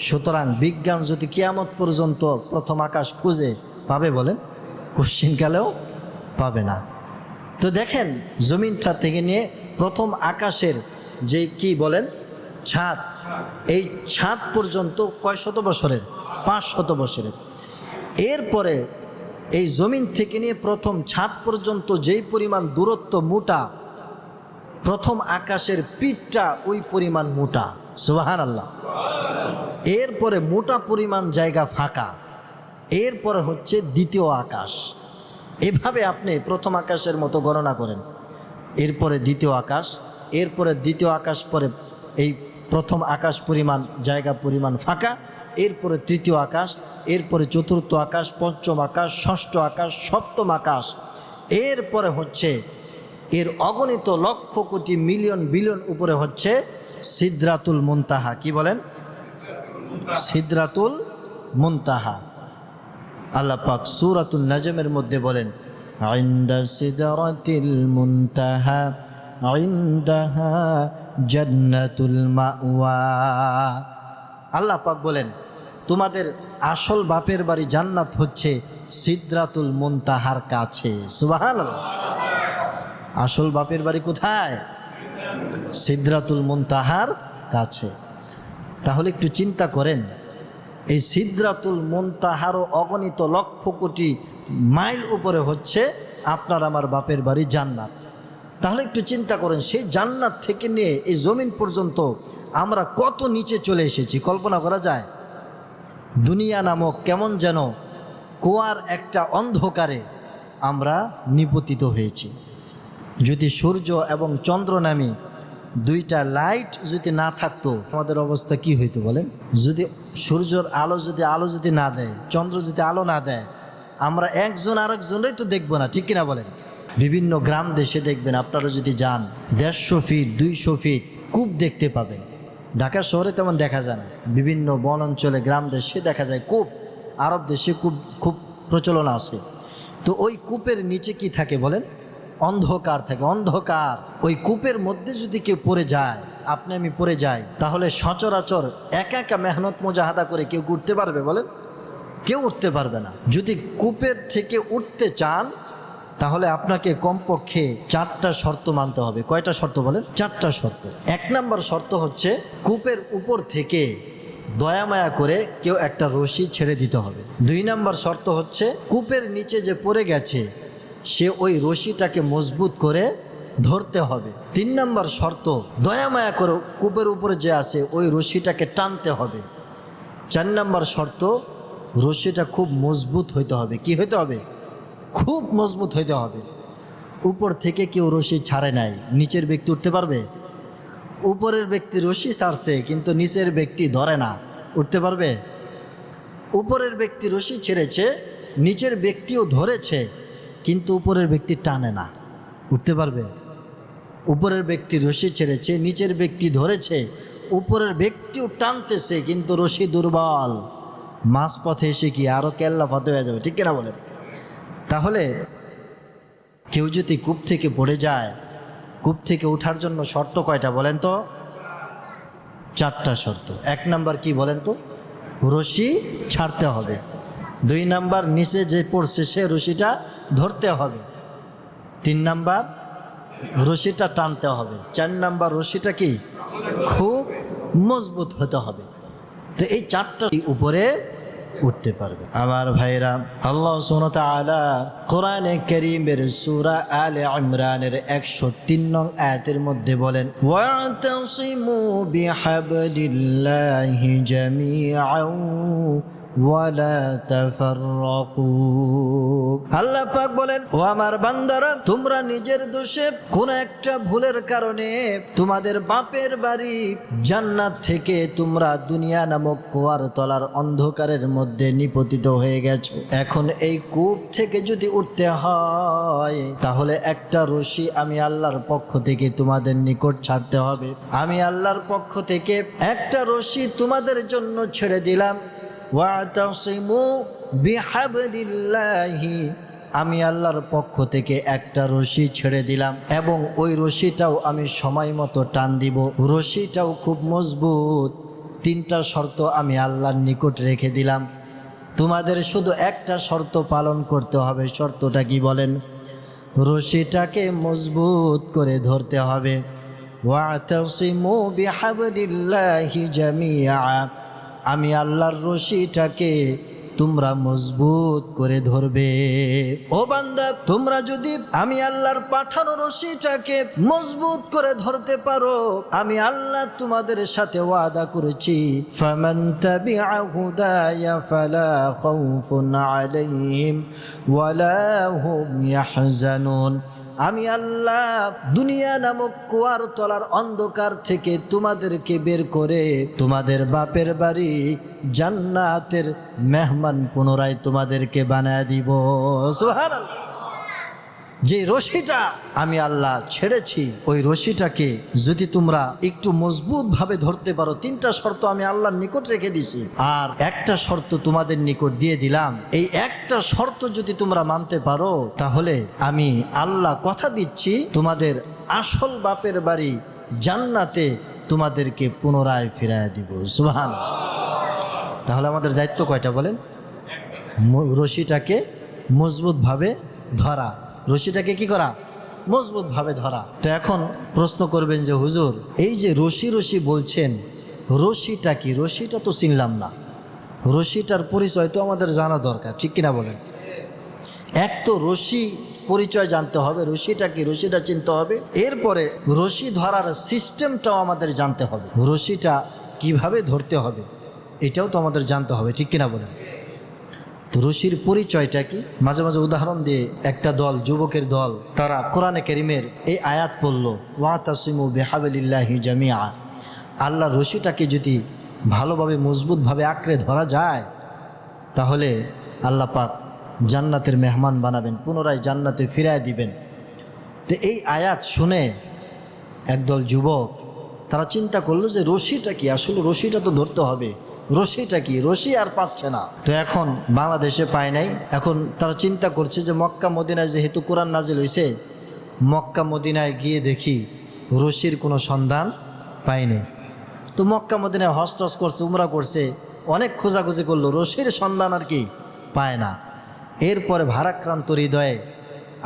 সুতরাং বিজ্ঞান যদি কিয়ামত পর্যন্ত প্রথম আকাশ খুঁজে পাবে বলেন? কোশ্চিনকালেও পাবে না। তো দেখেন জমিনটা থেকে নিয়ে প্রথম আকাশের যে কি বলেন ছাদ, এই ছাদ পর্যন্ত কয় শত বছরের? 500 বছরের। এরপরে এই জমিন থেকে নিয়ে প্রথম ছাদ পর্যন্ত যেই পরিমাণ দূরত্ব মোটা, প্রথম আকাশের পিঠটা ওই পরিমাণ মোটা। সুবহানাল্লাহ। এরপরে মোটা পরিমাণ জায়গা ফাঁকা, এরপরে হচ্ছে দ্বিতীয় আকাশ। এভাবে আপনি প্রথম আকাশের মতো গণনা করেন, এরপরে দ্বিতীয় আকাশ, এরপরে দ্বিতীয় আকাশ, পরে এই প্রথম আকাশ পরিমাণ জায়গা পরিমাণ ফাঁকা, এরপরে তৃতীয় আকাশ, এরপরে চতুর্থ আকাশ, পঞ্চম আকাশ, ষষ্ঠ আকাশ, সপ্তম আকাশ, এরপরে হচ্ছে এর অগণিত লক্ষ কোটি মিলিয়ন বিলিয়ন উপরে হচ্ছে সিদরাতুল মুনতাহা। কি বলেন? সিদরাতুল মুনতাহা। আল্লাহ পাক সূরাতুন নাজমের মধ্যে বলেন ইনদা সিদরাতিল মুনতাহা ইনদাহা জান্নাতুল মাওয়া। আল্লাহ পাক বলেন তোমাদের আসল বাপের বাড়ি জান্নাত হচ্ছে সিদরাতুল মুনতাহার কাছে। সুবহানাল্লাহ। আসল বাপের বাড়ি কোথায়? সিদরাতুল মুনতাহার কাছে। তাহলে একটু চিন্তা করেন, এই সিদরাতুল মুনতাহারও অগণিত লক্ষ কোটি মাইল উপরে হচ্ছে আপনার আমার বাপের বাড়ি জান্নাত। তাহলে একটু চিন্তা করেন, সেই জান্নাত থেকে নিয়ে এই জমিন পর্যন্ত আমরা কত নিচে চলে এসেছি কল্পনা করা যায়? দুনিয়া নামক কেমন যেন কুয়ার একটা অন্ধকারে আমরা নিপতিত হয়েছি। যদি সূর্য এবং চন্দ্র নামে দুইটা লাইট যদি না থাকতো আমাদের অবস্থা কি হইতো বলেন? যদি সূর্যের আলো যদি না দেয়, চন্দ্র যদি আলো না দেয়, আমরা একজন আরেকজনই তো দেখবো না, ঠিক কিনা বলেন? বিভিন্ন গ্রাম দেশে দেখবেন, আপনারা যদি যান 150 ফিট 200 ফিট কূপ দেখতে পাবেন। ঢাকা শহরে তেমন দেখা যায় না, বিভিন্ন বন অঞ্চলে গ্রাম দেশে দেখা যায় কূপ। আরব দেশে কূপ খুব প্রচলন আছে। তো ওই কূপের নিচে কি থাকে বলেন? অন্ধকার থাকে, অন্ধকার। ওই কূপের মধ্যে যদি কেউ পড়ে যায়, আপনি আমি পড়ে যাই, তাহলে সচরাচর একা একা মেহনত মুজাহাদা করে কেউ উঠতে পারবে বলেন? কেউ উঠতে পারবে না। যদি কূপের থেকে উঠতে চান তাহলে আপনাকে কমপক্ষে 4টা শর্ত মানতে হবে। কয়টা শর্ত বলেন? 4টা শর্ত। 1 নম্বর শর্ত হচ্ছে কূপের উপর থেকে দয়া মায়া করে কেউ একটা রশি ছেড়ে দিতে হবে। 2 নম্বর শর্ত হচ্ছে কূপের নিচে যে পড়ে গেছে সে ওই রশিটাকে মজবুত করে ধরতে হবে। 3 নম্বর শর্ত দয়া মায়া করে কূপের উপরে যে আছে ওই রশিটাকে টানতে হবে। 4 নম্বর শর্ত রশিটা খুব মজবুত হইতে হবে। কি হইতে হবে? খুব মজবুত হইতে হবে। উপর থেকে কেউ রশি ছাড়ে নাই, নিচের ব্যক্তি উঠতে পারবে? উপরের ব্যক্তি রশি ছাড়ছে কিন্তু নিচের ব্যক্তি ধরে না, উঠতে পারবে? উপরের ব্যক্তি রশি ছেড়েছে, নিচের ব্যক্তিও ধরেছে, কিন্তু উপরের ব্যক্তি টানে না, উঠতে পারবে? উপরের ব্যক্তি রশি ছেড়েছে, নিচের ব্যক্তি ধরেছে, উপরের ব্যক্তিও টানতেছে, কিন্তু রশি দুর্বল, মাঝ পথে এসে কি আরও কেল্লা ফাতে হয়ে যাবে, ঠিক কিনা বলেন? তাহলে কেউ যদি কূপ থেকে পড়ে যায়, কূপ থেকে ওঠার জন্য শর্ত কয়টা বলেন তো? 4টা শর্ত। 1 নাম্বার কি বলেন তো? রশি ছাড়তে হবে। 2 নাম্বার নিচে যে পড়ছে সে রশিটা ধরতে হবে। 3 নাম্বার রশিটা টানতে হবে। 4 নাম্বার রশিটা কি খুব মজবুত হতে হবে। তো এই 4টা উপরে উঠতে পারবে। আমার ভাইরা, আল্লাহ সুবহানাহু ওয়া তাআলা কোরআনে কারীমের সূরা আলে ইমরানের 103 নং আয়াতের মধ্যে বলেন ওয়াতাসিমু বিহাবলিল্লাহি জামিআন ওয়া লা তাফাররাকু। আল্লাহ পাক বলেন, ও আমার বান্দারা, তোমরা নিজের দোষে কোন একটা ভুলের কারণে তোমাদের বাপের বাড়ি জান্নাত থেকে তোমরা দুনিয়া নামক কুয়ার তলার অন্ধকারের মধ্যে নিপতিত হয়ে গেছো। এখন এই কূপ থেকে যদি উঠতে হয়, তাহলে একটা রশি আমি আল্লাহর পক্ষ থেকে তোমাদের নিকট ছাড়তে হবে। আমি আল্লাহর পক্ষ থেকে একটা রশি তোমাদের জন্য ছেড়ে দিলাম। ওয়াতাসিমু বিহাবলিল্লাহি, আমি আল্লাহর পক্ষ থেকে একটা রশি ছেড়ে দিলাম এবং ওই রশিটাও আমি সময় মতো টান দিব। রশিটাও খুব মজবুত। তিনটা শর্ত আমি আল্লাহর নিকট রেখে দিলাম। তোমাদের শুধু একটা শর্ত পালন করতে হবে। শর্তটা কি বলেন? রশিটাকে মজবুত করে ধরতে হবে। ওয়াতাসিমু বিহাবলিল্লাহি জামিআ, আমি আল্লাহর রশিটাকে তোমরা মজবুত করে ধরবে। ও বান্দা, তোমরা যদি আমি আল্লাহর পাঠানো রশিটাকে মজবুত করে ধরতে পারো, আমি আল্লাহ তোমাদের সাথে ওয়াদা করেছি, ফামান তাবিআ হুদায়া ফালা খাউফুন আলাইহিম ওয়ালা হুম ইয়াহজানুন। আমি আল্লাহ দুনিয়া নামক কুয়ার তলার অন্ধকার থেকে তোমাদেরকে বের করে তোমাদের বাপের বাড়ি জান্নাতের মেহমান পুনরায় তোমাদেরকে বানায় দিব। সুবহানাল্লাহ। যে রশিটা আমি আল্লাহ ছেড়েছি, ওই রশিটাকে যদি তোমরা একটু মজবুত ভাবে ধরতে পারো, তিনটা শর্ত আমি আল্লাহর নিকট রেখে দিছি আর একটা শর্ত তোমাদের নিকট দিয়ে দিলাম। এই একটা শর্ত যদি তোমরা মানতে পারো, তাহলে আমি আল্লাহ কথা দিচ্ছি তোমাদের আসল বাপের বাড়ি জান্নাতে তোমাদেরকে পুনরায় ফিরায় দিব। সুবহানাল্লাহ। তাহলে আমাদের দায়িত্ব কয়টা বলেন? রশিটাকে মজবুত ভাবে ধরা। রশিটাকে কি করা? মজবুত ভাবে ধরা। তো এখন প্রশ্ন করবেন যে হুজুর, এই যে রশি রশি বলছেন, রশিটা কি? রশিটা তো চিনলাম না। রশিটার পরিচয় তো আমাদের জানা দরকার, ঠিক কিনা বলেন? এক তো রশি পরিচয় জানতে হবে, রশিটা কি, রশিটা চিনতে হবে। এরপরে রশি ধরার সিস্টেমটাও আমাদের জানতে হবে। রশিটা কিভাবে ধরতে হবে এটাও তো আমাদের জানতে হবে, ঠিক কিনা বলেন? তো রশির পরিচয়টা কি? মাঝে মাঝে উদাহরণ দিয়ে একটা দল, যুবকের দল, তারা কোরআনে কারীমের এই আয়াত পড়ল, ওয়াতাসিমু বিহাবলিল্লাহি জামিআ। আল্লাহর রশিটাকে যদি ভালোভাবে মজবুতভাবে আঁকড়ে ধরা যায়, তাহলে আল্লাহ পাক জান্নাতের মেহমান বানাবেন, পুনরায় জান্নাতে ফিরায় দিবেন। তো এই আয়াত শুনে একদল যুবক তারা চিন্তা করলো যে রশিটা কি? আসলে রশিটা তো ধরতে হবে, রশিটা কি? রশি আর পাচ্ছে না। তো এখন বাংলাদেশে পায় নাই। এখন তারা চিন্তা করছে যে মক্কা মদিনায় যেহেতু কোরআন নাজিল হয়েছে, মক্কা মদিনায় গিয়ে দেখি রশির কোনো সন্ধান পাইনি। তো মক্কা মদিনায় হজ টজ করছে, উমরা করছে, অনেক খোঁজাখুঁজি করলো, রশির সন্ধান আর কি পায় না। এরপরে ভারাক্রান্ত হৃদয়ে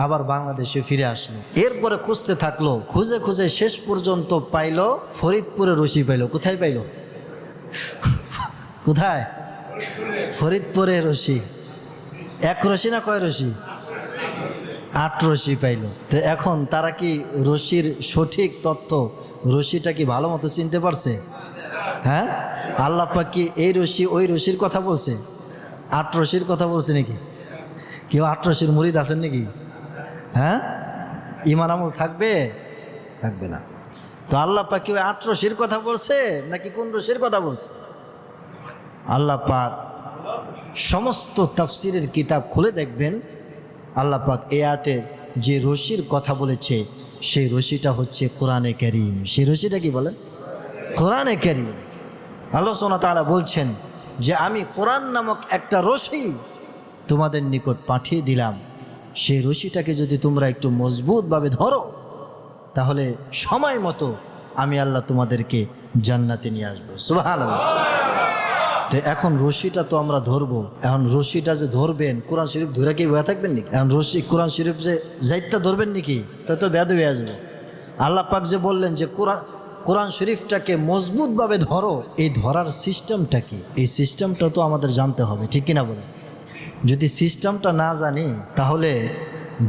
আবার বাংলাদেশে ফিরে আসলো। এরপরে খুঁজতে থাকলো, খুঁজে খুঁজে শেষ পর্যন্ত পাইলো ফরিদপুরে রশি পাইলো। কোথায় পাইলো? কোথায়? ফরিদপুরে রশি। এক রশি না কয় রশি? 8 রশি পাইল। তো এখন তারা কি রশির সঠিক তথ্য, রশিটা কি ভালো মতো চিনতে পারছে? হ্যাঁ, আল্লাহ পাক কি এই রশি ওই রশির কথা বলছে? 8 রশির কথা বলছে নাকি? কেউ 8 রশির মুরিদ আছেন নাকি? হ্যাঁ, ঈমান আমল থাকবে? থাকবে না। তো আল্লাহ পাক কি ওই 8 রশির কথা বলছে নাকি কোন রশির কথা বলছে? আল্লাহ পাক সমস্ত তাফসিরের কিতাব খুলে দেখবেন, আল্লাহ পাক এই আয়াতে যে রশির কথা বলেছে সেই রশিটা হচ্ছে কোরআনে কারীম। সেই রশিটা কি বলেন? কোরআনে কারীম। আল্লাহ সুবহানাহু ওয়া তাআলা বলছেন যে আমি কোরআন নামক একটা রশি তোমাদের নিকট পাঠিয়ে দিলাম। সেই রশিটাকে যদি তোমরা একটু মজবুতভাবে ধরো, তাহলে সময় মতো আমি আল্লাহ তোমাদেরকে জান্নাতে নিয়ে আসবো। সুবহানাল্লাহ। তো এখন রশিটা তো আমরা ধরবো, এখন রশিটা যে ধরবেন, কোরআন শরীফ ধরে কি হয়ে থাকবেন নাকি? এখন রশি কোরআন শরীফ যে যাইতে ধরবেন নাকি? তা তো বেদ হয়ে যাবে। আল্লাহ পাক যে বললেন যে কোরআন শরীফটাকে মজবুতভাবে ধরো, এই ধরার সিস্টেমটা কি? এই সিস্টেমটা তো আমাদের জানতে হবে, ঠিক কিনা বলে? যদি সিস্টেমটা না জানি তাহলে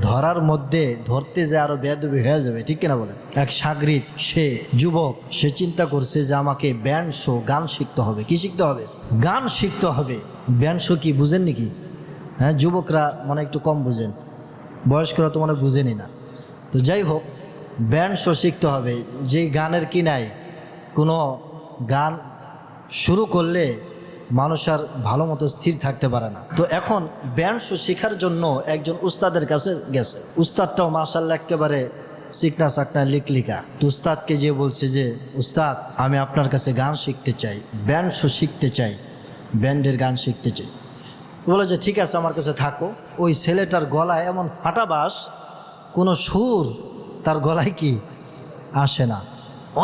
ধরার মধ্যে ধরতে যে আরো বেয়াদবি হয়ে যাবে, ঠিক কিনা বলে? এক সাগরিদ, সে যুবক, সে চিন্তা করছে যে আমাকে ব্যান্ড শো, গান শিখতে হবে। কি শিখতে হবে? গান শিখতে হবে। ব্যান্ড শো কি বুঝেন নাকি? হ্যাঁ, যুবকরা মানে একটু কম বুঝেন, বয়স্করা তো মানে বুঝেনি না। তো যাই হোক, ব্যান্ড শো শিখতে হবে। যেই গানের কি নাই, কোনো গান শুরু করলে মানুষ আর ভালো মতো স্থির থাকতে পারে না। তো এখন ব্যান্ড শো শেখার জন্য একজন উস্তাদের কাছে গেছে। উস্তাদটাও মাশাআল্লাহ একেবারে চিকনা চাকনা লিকলিকা। তো উস্তাদকে যে বলছে যে উস্তাদ, আমি আপনার কাছে গান শিখতে চাই, ব্যান্ড শো শিখতে চাই, ব্যান্ডের গান শিখতে চাই। বলে যে ঠিক আছে, আমার কাছে থাকো। ওই ছেলেটার গলায় এমন ফাটা বাস, কোনো সুর তার গলায় কি আসে না।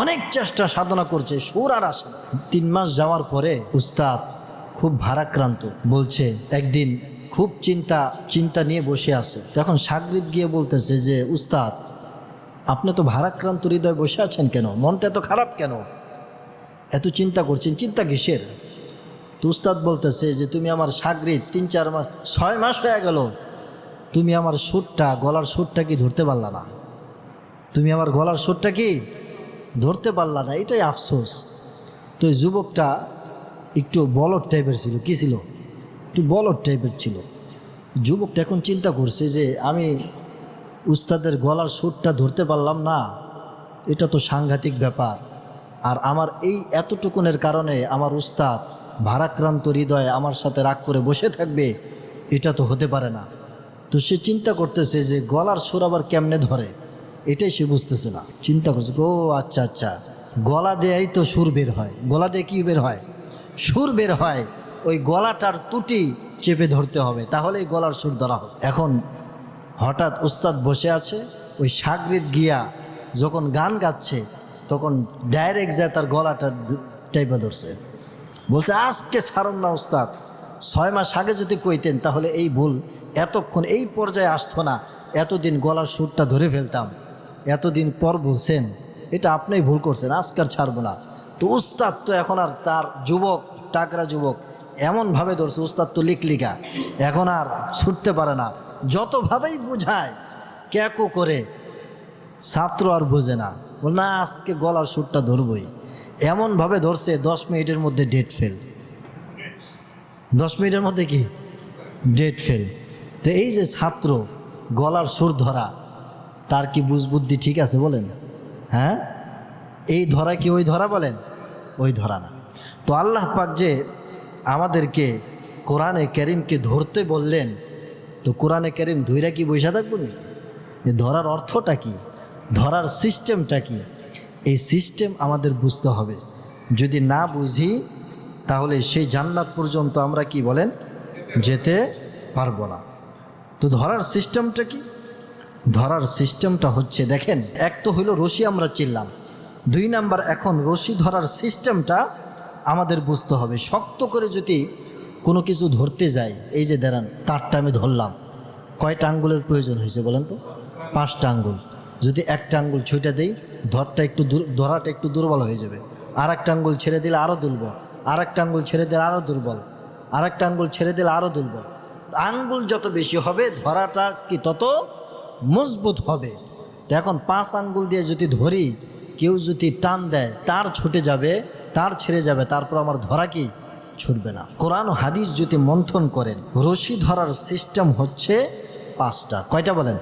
অনেক চেষ্টা সাধনা করছে, সুর আর আসে না। 3 মাস যাওয়ার পরে উস্তাদ খুব ভারাক্রান্ত, বলছে একদিন খুব চিন্তা নিয়ে বসে আছে। তখন শাগরিদ গিয়ে বলতেছে যে উস্তাদ, আপনি তো ভারাক্রান্ত হৃদয় বসে আছেন কেন? মনটা এত খারাপ কেন? এত চিন্তা করছেন, চিন্তা কিসের? তো উস্তাদ বলতেছে যে তুমি আমার শাগরিদ, 3-4 মাস 6 মাস হয়ে গেল, তুমি আমার সুরটা, গলার সুরটা কি ধরতে পারলা না? তুমি আমার গলার সুরটা কি ধরতে পারলা না, এটাই আফসোস। তো এই যুবকটা একটু বলদ টাইপের ছিল। কি ছিল? একটু বলদ টাইপের ছিল। যুবকটা এখন চিন্তা করছে যে আমি উস্তাদের গলার সুরটা ধরতে পারলাম না, এটা তো সাংঘাতিক ব্যাপার। আর আমার এই এতটুকুনের কারণে আমার উস্তাদ ভারাক্রান্ত হৃদয়ে আমার সাথে রাগ করে বসে থাকবে, এটা তো হতে পারে না। তো সে চিন্তা করতেছে যে গলার সুর আবার কেমনে ধরে, এটাই সে বুঝতেছে না। চিন্তা করছে, ও আচ্ছা আচ্ছা, গলা দিয়েই তো সুর বের হয়। গলা দিয়ে কি বের হয়? সুর বের হয়। ওই গলাটার তুটি চেপে ধরতে হবে, তাহলেই গলার সুর ধরা হবে। এখন হঠাৎ উস্তাদ বসে আছে, ওই শাগরিদ গিয়া যখন গান গাচ্ছে তখন ডাইরেক্ট যায় তার গলাটা টেপে ধরছে। বলছে আজকে ছাড়ুন না উস্তাদ, 6 মাস আগে যদি কইতেন তাহলে এই ভুল এতক্ষণ এই পর্যায়ে আসতো না, এতদিন গলার সুরটা ধরে ফেলতাম। এতদিন পর বলছেন, এটা আপনিই ভুল করছেন, আজকার ছাড়বো না। তো উস্তাদ তো এখন আর তার যুবক, টাকরা যুবক, এমনভাবে ধরছে, উস্তাদ তো লিকলিকা, এখন আর ছুটতে পারে না। যতভাবেই বুঝায় ক্যাকো করে, ছাত্র আর বোঝে না। বল না, আজকে গলার সুরটা ধরবই। এমনভাবে ধরছে 10 মিনিটের মধ্যে ডেট ফেল। 10 মিনিটের মধ্যে কি ডেট ফেল। তো এই যে ছাত্র গলার সুর ধরা, তার কি বুঝবুদ্ধি ঠিক আছে বলেন? হ্যাঁ, এই ধরা কি ওই ধরা বলেন? ওই ধরা না। তো আল্লাহ পাক যে আমাদেরকে কোরআনে কারীমকে ধরতে বললেন, তো কোরআনে কারীম ধইরা কি বসে থাকবো না? যে ধরার অর্থটা কি, ধরার সিস্টেমটা কি, এই সিস্টেম আমাদের বুঝতে হবে। যদি না বুঝি তাহলে সেই জান্নাত পর্যন্ত আমরা কি বলেন যেতে পারবো না। তো ধরার সিস্টেমটা কি? ধরার সিস্টেমটা হচ্ছে, দেখেন, এক তো হইল রশি আমরা চিনলাম, 2 নাম্বার এখন রশি ধরার সিস্টেমটা আমাদের বুঝতে হবে। শক্ত করে যদি কোনো কিছু ধরতে যাই, এই যে দাঁড়ান, তারটা আমি ধরলাম, কয়টা আঙ্গুলের প্রয়োজন হয়েছে বলেন তো? 5টা আঙ্গুল। যদি একটা আঙ্গুল ছুঁইটা দেই, ধরাটা একটু দুর্বল হয়ে যাবে। আর একটা আঙ্গুল ছেড়ে দিলে আরও দুর্বল, আর একটা আঙ্গুল ছেড়ে দিলে আরও দুর্বল, আর একটা আঙ্গুল ছেড়ে দিলে আরও দুর্বল। আঙ্গুল যত বেশি হবে ধরাটা কি তত মজবুত হবে। তো এখন 5 আঙ্গুল দিয়ে যদি ধরি, কেউ যদি টান দেয়, তার ছুটে যাবে, তার ছেড়ে যাবে, তারপর আমার ধরা কি ছুটবে না। কোরআন ও হাদিস যদি মন্থন করেন, রশি ধরার সিস্টেম হচ্ছে 5টা। কয়টা বলেন?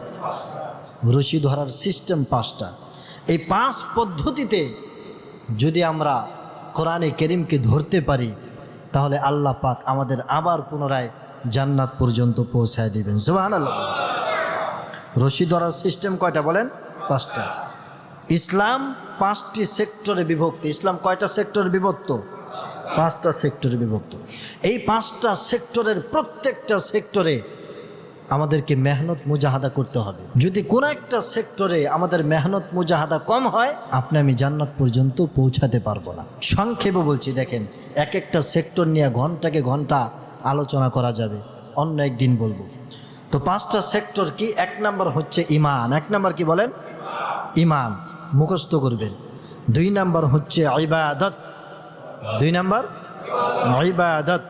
রশি ধরার সিস্টেম 5টা। এই 5 পদ্ধতিতে যদি আমরা কোরআনে কারীমকে ধরতে পারি, তাহলে আল্লাহ পাক আমাদের আবার পুনরায় জান্নাত পর্যন্ত পৌঁছায় দিবেন। সুবহানাল্লাহ। রশি ধরার সিস্টেম কয়টা বলেন? 5টা। ইসলাম 5টি সেক্টরে বিভক্ত। ইসলাম কয়টা সেক্টরে বিভক্ত? 5টা সেক্টরে বিভক্ত। এই 5টা সেক্টরের প্রত্যেকটা সেক্টরে আমাদেরকে মেহনত মুজাহাদা করতে হবে। যদি কোনো একটা সেক্টরে আমাদের মেহনত মুজাহাদা কম হয়, আপনি আমি জান্নাত পর্যন্ত পৌঁছাতে পারবো না। সংক্ষেপে বলছি, দেখেন, এক একটা সেক্টর নিয়ে ঘন্টাকে ঘন্টা আলোচনা করা যাবে, অন্য একদিন বলবো। তো 5টা সেক্টর কি? 1 নাম্বার হচ্ছে ঈমান। 1 নাম্বার কি বলেন? ঈমান, মুখস্থ করবেন। 2 নাম্বার হচ্ছে ইবাদত। 2 নাম্বার ইবাদত।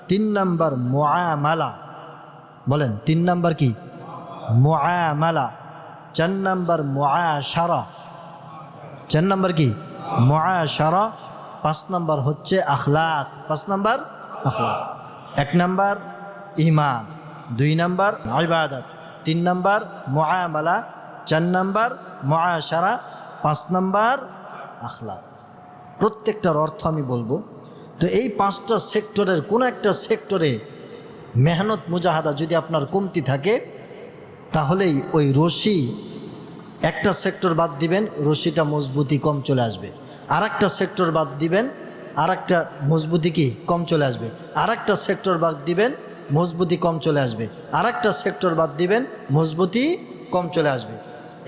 3 নাম্বার মুআমালা। বলেন 3 নাম্বার কি? মুআমালা। 4 নাম্বার মুআশারা। 4 নাম্বার কি? মুআশারা। 5 নাম্বার হচ্ছে আখলাক। 5 নাম্বার আখলাক। 1 নাম্বার ঈমান, 2 নাম্বার ইবাদত, 3 নাম্বার মুআমালা, 4 নাম্বার মুআশারা, 5 নাম্বার আখলাক। প্রত্যেকটার অর্থ আমি বলবো। তো এই 5টা সেক্টরের কোনো একটা সেক্টরে মেহনত মুজাহাদা যদি আপনার কমতি থাকে, তাহলেই ওই রশি একটা সেক্টর বাদ দিবেন, রশিটা মজবুতি কম চলে আসবে। আর একটা সেক্টর বাদ দিবেন, আর একটা মজবুতি কি কম চলে আসবে। আর একটা সেক্টর বাদ দিবেন, মজবুতি কম চলে আসবে। আর একটা সেক্টর বাদ দিবেন, মজবুতি কম চলে আসবে।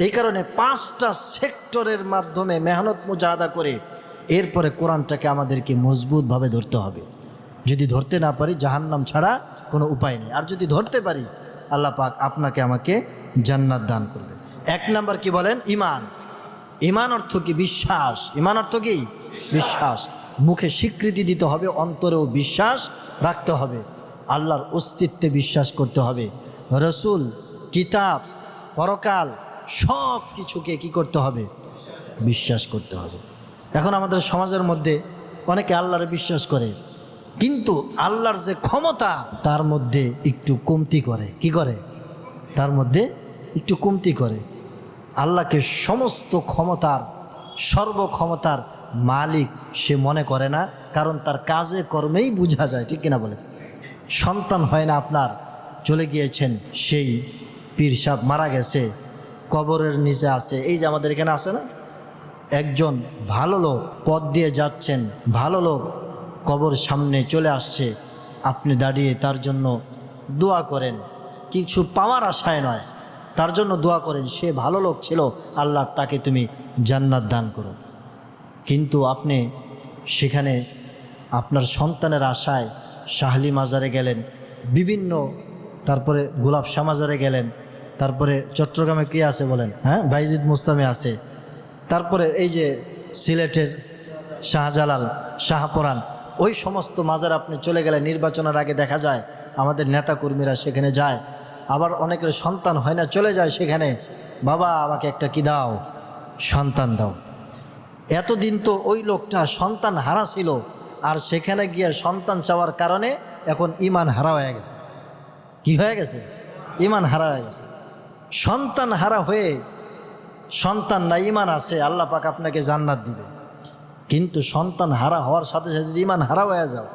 এই কারণে 5টা সেক্টরের মাধ্যমে মেহনত মুজাহাদা করে এরপরে কোরআনটাকে আমাদেরকে মজবুতভাবে ধরতে হবে। যদি ধরতে না পারি জাহান্নাম ছাড়া কোনো উপায় নেই। আর যদি ধরতে পারি আল্লাহ পাক আপনাকে আমাকে জান্নাত দান করবেন। 1 নাম্বার কি বলেন? ঈমান। ঈমান অর্থ কি? বিশ্বাস। ঈমান অর্থ কি? বিশ্বাস। মুখে স্বীকৃতি দিতে হবে, অন্তরেও বিশ্বাস রাখতে হবে। আল্লাহর অস্তিত্বে বিশ্বাস করতে হবে। রসুল, কিতাব, পরকাল সব কিছুকে কি করতে হবে? বিশ্বাস করতে হবে। এখন আমাদের সমাজের মধ্যে অনেকে আল্লাহরে বিশ্বাস করে, কিন্তু আল্লাহর যে ক্ষমতা তার মধ্যে একটু কমতি করে। কি করে? তার মধ্যে একটু কমতি করে। আল্লাহকে সমস্ত ক্ষমতার, সর্বক্ষমতার মালিক সে মনে করে না, কারণ তার কাজে কর্মেই বোঝা যায়। ঠিক কিনা বলে? সন্তান হয় না আপনার, চলে গিয়েছেন, সেই পীর সাহেব মারা গেছে, কবরের নিচে আছে। এই যে আমাদের এখানে আছে না, একজন ভালো লোক পথ দিয়ে যাচ্ছেন, ভালো লোক কবর সামনে চলে আসছে, আপনি দাঁড়িয়ে তার জন্য দোয়া করেন, কিছু পাওয়ার আশায় নয়, তার জন্য দোয়া করেন। সে ভালো লোক ছিল, আল্লাহ তাকে তুমি জান্নাত দান করো। কিন্তু আপনি সেখানে আপনার সন্তানের আশায় শাহলি মাজারে গেলেন, বিভিন্ন, তারপরে গোলাপ শাহ মাজারে গেলেন, তারপরে চট্টগ্রামে কি আছে বলেন? হ্যাঁ, বাইজিদ মুস্তামে আছে। তারপরে এই যে সিলেটের শাহজালাল, শাহপরান, ওই সমস্ত মাজার আপনি চলে গেলে নির্বাচনের আগে দেখা যায় আমাদের নেতাকর্মীরা সেখানে যায়। আবার অনেকের সন্তান হয় না, চলে যায় সেখানে, বাবা আমাকে একটা কি দাও, সন্তান দাও। এতদিন তো ওই লোকটা সন্তান হারা ছিল, আর সেখানে গিয়ে সন্তান চাওয়ার কারণে এখন ঈমান হারা হয়ে গেছে। কি হয়ে গেছে? ঈমান হারা হয়ে গেছে। সন্তান হারা হয়ে, সন্তান না ঈমান আছে, আল্লাহ পাক আপনাকে জান্নাত দিবে। কিন্তু সন্তান হারা হওয়ার সাথে সাথে যদি ঈমান হারা হয়ে যাও,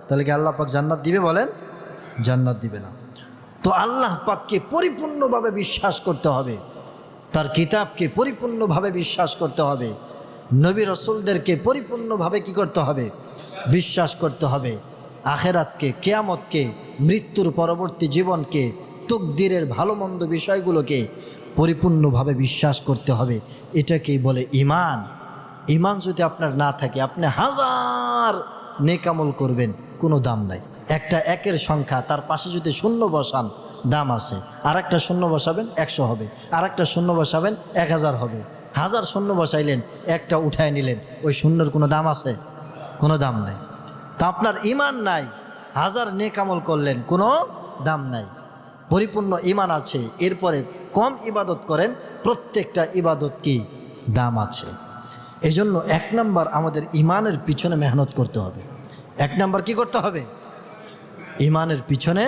তাহলে কি আল্লাহ পাক জান্নাত দিবে? বলেন, জান্নাত দিবে না। তো আল্লাহ পাককে পরিপূর্ণভাবে বিশ্বাস করতে হবে, তার কিতাবকে পরিপূর্ণভাবে বিশ্বাস করতে হবে, নবী রসুলদেরকে পরিপূর্ণভাবে কি করতে হবে? বিশ্বাস করতে হবে। আখেরাতকে, কিয়ামতকে, মৃত্যুর পরবর্তী জীবনকে, তকদিরের ভালো মন্দ বিষয়গুলোকে পরিপূর্ণভাবে বিশ্বাস করতে হবে। এটাকেই বলে ঈমান। ঈমান যদি আপনার না থাকে, আপনি হাজার নেকামল করবেন, কোনো দাম নাই। একটা একের সংখ্যা, তার পাশে যদি শূন্য বসান দাম আছে, আর একটা শূন্য বসাবেন 100 হবে, আর একটা শূন্য বসাবেন 1000 হবে। 1000 শূন্য বসাইলেন, একটা উঠায় নিলেন, ওই শূন্যর কোনো দাম আছে? কোনো দাম নাই। তা আপনার ঈমান নাই, হাজার নেকামল করলেন, কোনো দাম নাই। পরিপূর্ণ ঈমান আছে, এরপরে কম ইবাদত করেন, প্রত্যেকটা ইবাদত কি দাম আছে। এই জন্য 1 নাম্বার আমাদের ঈমানের পিছনে মেহনত করতে হবে। 1 নাম্বার কি করতে হবে? ঈমানের পিছনে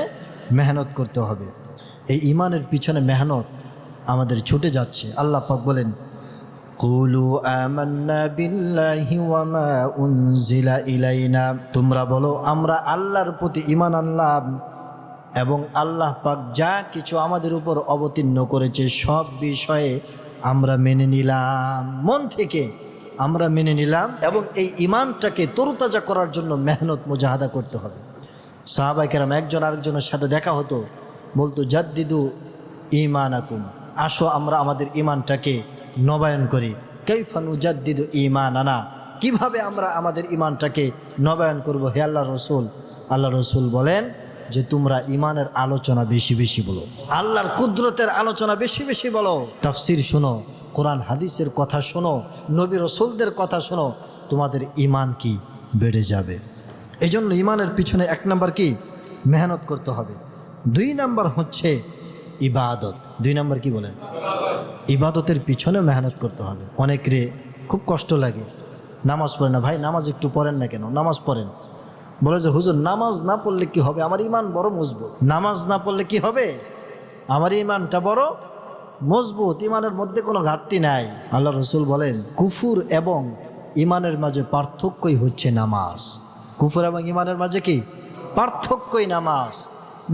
মেহনত করতে হবে। এই ঈমানের পিছনে মেহনত আমাদের ছুটে যাচ্ছে। আল্লাহ পাক বলেন, কুলু আমান্না বিল্লাহি ওয়া মা উনজিলা ইলাইনা, তোমরা বলো আমরা আল্লাহর প্রতি ঈমান আনলাম এবং আল্লাহ পাক যা কিছু আমাদের উপর অবতীর্ণ করেছে সব বিষয়ে আমরা মেনে নিলাম, মন থেকে আমরা মেনে নিলাম। এবং এই ঈমানটাকে তরুতাজা করার জন্য মেহনত মুজাহাদা করতে হবে। সাহাবায়ে কেরাম একজন আরেকজনের সাথে দেখা হতো, বলতো জাদ্দিদু ঈমানাকুম, আসো আমরা আমাদের ঈমানটাকে নবায়ন করি। কাইফা নুজাদ্দিদু ঈমানানা, কিভাবে আমরা আমাদের ঈমানটাকে নবায়ন করব হে আল্লাহ রসুল? আল্লাহ রসুল বলেন যে তোমরা ঈমানের আলোচনা বেশি বেশি বলো, আল্লাহর কুদরতের আলোচনা বেশি বেশি বলো, তাফসির শোনো, কোরআন হাদিসের কথা শোনো, নবী রসুলদের কথা শোনো, তোমাদের ঈমান কি বেড়ে যাবে। এই জন্য ঈমানের পিছনে 1 নাম্বার কি? মেহনত করতে হবে। 2 নাম্বার হচ্ছে ইবাদত। 2 নাম্বার কি বলেন? ইবাদতের পিছনে মেহনত করতে হবে। অনেকরে খুব কষ্ট লাগে, নামাজ পড়ে না। ভাই নামাজ একটু পড়েন না কেন? নামাজ পড়েন। বলে যে হুজুর নামাজ না পড়লে কি হবে? আমার ঈমান বড় মজবুত। নামাজ না পড়লে কি হবে? আমার ঈমানটা বড় মজবুত, ঈমানের মধ্যে কোনো ঘাটতি নাই। আল্লাহ রসুল বলেন কুফুর এবং ঈমানের মাঝে পার্থক্যই হচ্ছে নামাজ। কুফর এবং ইমানের মাঝে কি পার্থক্যই নামাজ।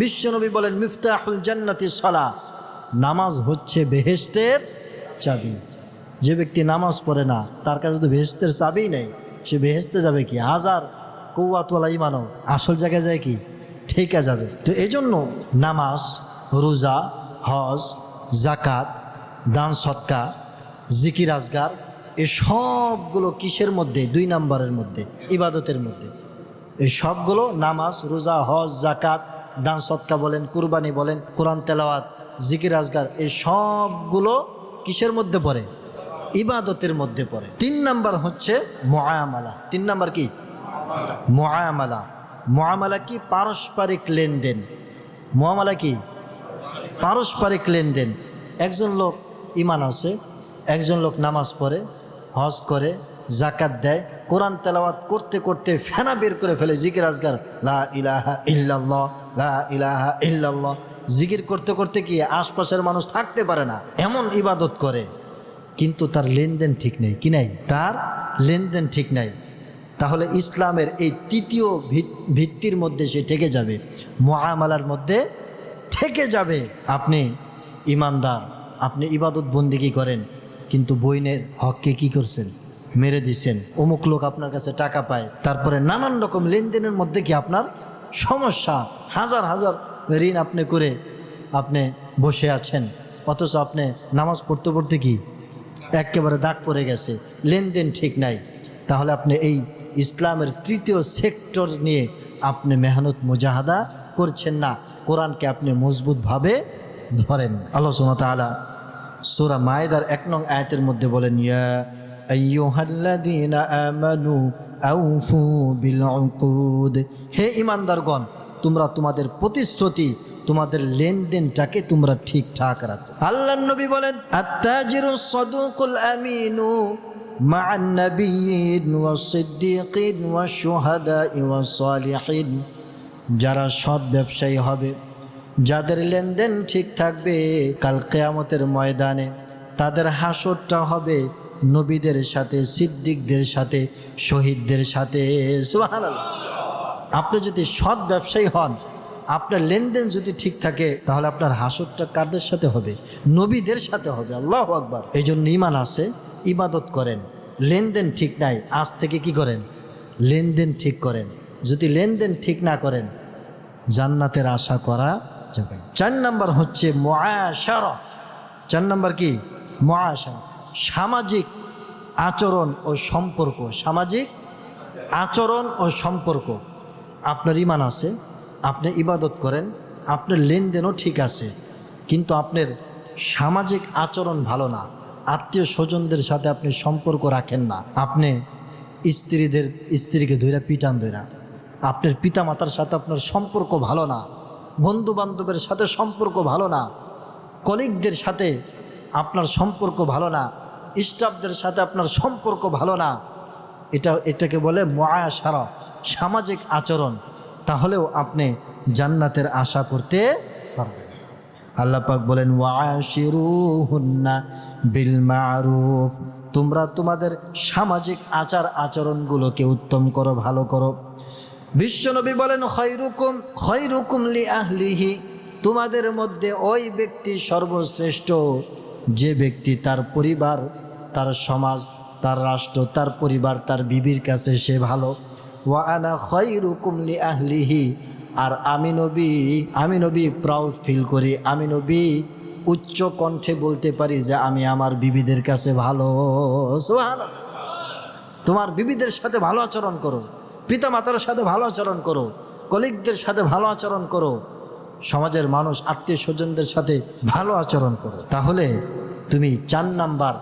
বিশ্বনবী বলেন মিফতাহুল জান্নাতি সালাহ, নামাজ হচ্ছে বেহেশতের চাবি। যে ব্যক্তি নামাজ পড়ে না তার কাছে তো বেহেশতের চাবিই নেই, সে বেহেশতে যাবে কি? হাজার কৌয়াতওয়ালা ইমানও আসল জায়গায় যায় কি ঠিকা যাবে। তো এই জন্য নামাজ, রোজা, হজ, জাকাত, দান সৎকা, জিকির আজগার, এই সবগুলো কিসের মধ্যে? 2 নম্বরের মধ্যে, ইবাদতের মধ্যে। এই সবগুলো নামাজ, রোজা, হজ, জাকাত, দান সৎকা বলেন, কুরবানি বলেন, কোরআন তেলাওয়াত, জিকির আজগার, এই সবগুলো কিসের মধ্যে পড়ে? ইবাদতের মধ্যে পড়ে। 3 নম্বর হচ্ছে মুআমালা। 3 নম্বর কি? মুআমালা। মুআমালা কি? পারস্পরিক লেনদেন। মুআমালা কি? পারস্পরিক লেনদেন। একজন লোক ঈমান আছে, একজন লোক নামাজ পড়ে, হজ করে, জাকাত দেয়, কোরআন তেলাওয়াত করতে করতে ফেনা বের করে ফেলে, জিকির আজগার, লা ইলাহা ইল্লাল্লাহ, লা ইলাহা ইল্লাল্লাহ, জিকির করতে করতে কি আশপাশের মানুষ থাকতে পারে না, এমন ইবাদত করে, কিন্তু তার লেনদেন ঠিক নেই। কি নাই? তার লেনদেন ঠিক নাই। তাহলে ইসলামের এই 3য় ভিত্তির মধ্যে সে ঠেকে যাবে, মুআমালার মধ্যে ঠেকে যাবে। আপনি ইমানদার, আপনি ইবাদত বন্দেগী করেন, কিন্তু বইনের হককে কি করছেন? মেরে দিছেন। অমুক লোক আপনার কাছে টাকা পায়, তারপরে নানান রকম লেনদেনের মধ্যে কি আপনার সমস্যা, হাজার হাজার ঋণ আপনি করে আপনি বসে আছেন, অথচ আপনি নামাজ পড়তে পড়তে কি একেবারে দাগ পড়ে গেছে, লেনদেন ঠিক নাই। তাহলে আপনি এই ইসলামের 3য় সেক্টর নিয়ে আপনি মেহনত মুজাহাদা করছেন না, কোরআনকে আপনি মজবুতভাবে ধরেন। আল্লাহ সুবহানাহু ওয়া তাআলা সূরা মায়েদার 1 নং আয়াতের মধ্যে বলেন, ইয়া আইয়ুহাল্লাযীনা আমানু আউফু বিল উকুদ, হে ঈমানদারগণ, তোমরা তোমাদের প্রতিশ্রুতি, তোমাদের লেনদেনটাকে তোমরা ঠিকঠাক রাখো। আল্লাহর নবী বলেন, আত-তাজিরুস সাদুকুল আমিনু মা'আন নাবিয়্যিন ওয়াস সিদ্দীকিন ওয়াশ শুহাদা'i ওয়াস সালিহিন, যারা সৎ ব্যবসায়ী হবে, যাদের লেনদেন ঠিক থাকবে, কাল কিয়ামতের ময়দানে তাদের হাসরটা হবে নবীদের সাথে, সিদ্দিকদের সাথে, শহীদদের সাথে। সুবহানাল্লাহ। আপনি যদি সৎ ব্যবসায়ী হন, আপনার লেনদেন যদি ঠিক থাকে, তাহলে আপনার হাসরটা কাদের সাথে হবে? নবীদের সাথে হবে। আল্লাহু আকবার। এই জন্য ঈমান আছে, ইবাদত করেন, লেনদেন ঠিক নাই, আজ থেকে কি করেন? লেনদেন ঠিক করেন। যদি লেনদেন ঠিক না করেন, জান্নাতের আশা করা যাবে। 4 নম্বর হচ্ছে মুআশারা। 4 নম্বর কি? মুআশারা, সামাজিক আচরণ ও সম্পর্ক। সামাজিক আচরণ ও সম্পর্ক। আপনার ঈমান আছে, আপনি ইবাদত করেন, আপনার লেনদেনও ঠিক আছে, কিন্তু আপনার সামাজিক আচরণ ভালো না, আত্মীয় স্বজনদের সাথে আপনি সম্পর্ক রাখেন না, আপনি স্ত্রীকে ধইরা পিটান ধইরা, আপনার পিতামাতার সাথে আপনার সম্পর্ক ভালো না, বন্ধু বান্ধবের সাথে সম্পর্ক ভালো না, কলিগদের সাথে আপনার সম্পর্ক ভালো না, স্টাফদের সাথে আপনার সম্পর্ক ভালো না, এটাকে বলে মুআশারা, সামাজিক আচরণ। তাহলেও আপনি জান্নাতের আশা করতে পারবেন। আল্লাহ পাক বলেন, ওয়াশিরুহুন্না বিল মারুফ, তোমরা তোমাদের সামাজিক আচার আচরণগুলোকে উত্তম করো, ভালো করো। বিশ্বনবী বলেন, খায়রুকুম লিআহলিহি, তোমাদের মধ্যে ওই ব্যক্তি সর্বশ্রেষ্ঠ যে ব্যক্তি তার পরিবার, তার সমাজ, তার রাষ্ট্র, তার পরিবার, তার বিবির কাছে সে ভালো। ওয়া আনা খায়রুকুম লিআহলিহি, আর আমি নবী প্রাউড ফিল করি, আমি নবী উচ্চ কণ্ঠে বলতে পারি যে আমি আমার বিবিদের কাছে ভালো। সুবহানাল্লাহ। তোমার বিবিদের সাথে ভালো আচরণ করো, পিতামাতার সাথে ভালো আচরণ করো, কলিগদের সাথে ভালো আচরণ করো, সমাজের মানুষ, আত্মীয় স্বজনদের সাথে ভালো আচরণ করো। তাহলে তুমি 4 নাম্বার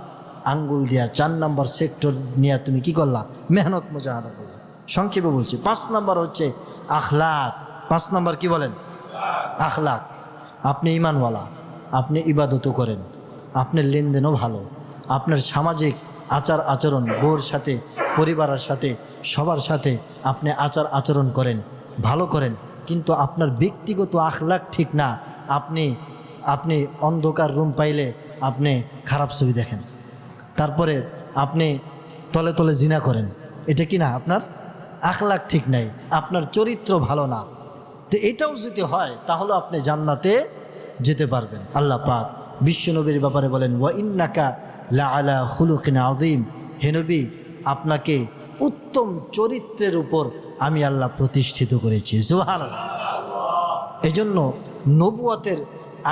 আঙ্গুল দিয়া, 4 নাম্বার সেক্টর নিয়ে তুমি কি করলা? মেহনত মুজাহাদা করলা। সংক্ষেপে বলছি, 5 নাম্বার হচ্ছে আখলাক। 5 নাম্বার কি বলেন? আখলাক। আপনি ঈমানওয়ালা, আপনি ইবাদতও করেন, আপনার লেনদেনও ভালো, আপনার সামাজিক আচার আচরণ, বউর সাথে, পরিবারের সাথে, সবার সাথে আপনি আচার আচরণ করেন, ভালো করেন, কিন্তু আপনার ব্যক্তিগত আখলাক ঠিক না। আপনি অন্ধকার রুম পাইলে আপনি খারাপ ছবি দেখেন, তারপরে আপনি তলে তলে জিনা করেন, এটা কি না? আপনার আখলাক ঠিক নাই, আপনার চরিত্র ভালো না, তো এটাও যদি হয় তাহলে আপনি জান্নাতে যেতে পারবেন। আল্লাহ পাক বিশ্বনবীর ব্যাপারে বলেন, ওয়া ইন্নাকা লা আলা খুলুকিন আযীম, হে নবী আপনাকে উত্তম চরিত্রের উপর আমি আল্লাহ প্রতিষ্ঠিত করেছি। সুবহানাল্লাহ। এজন্য নবুয়তের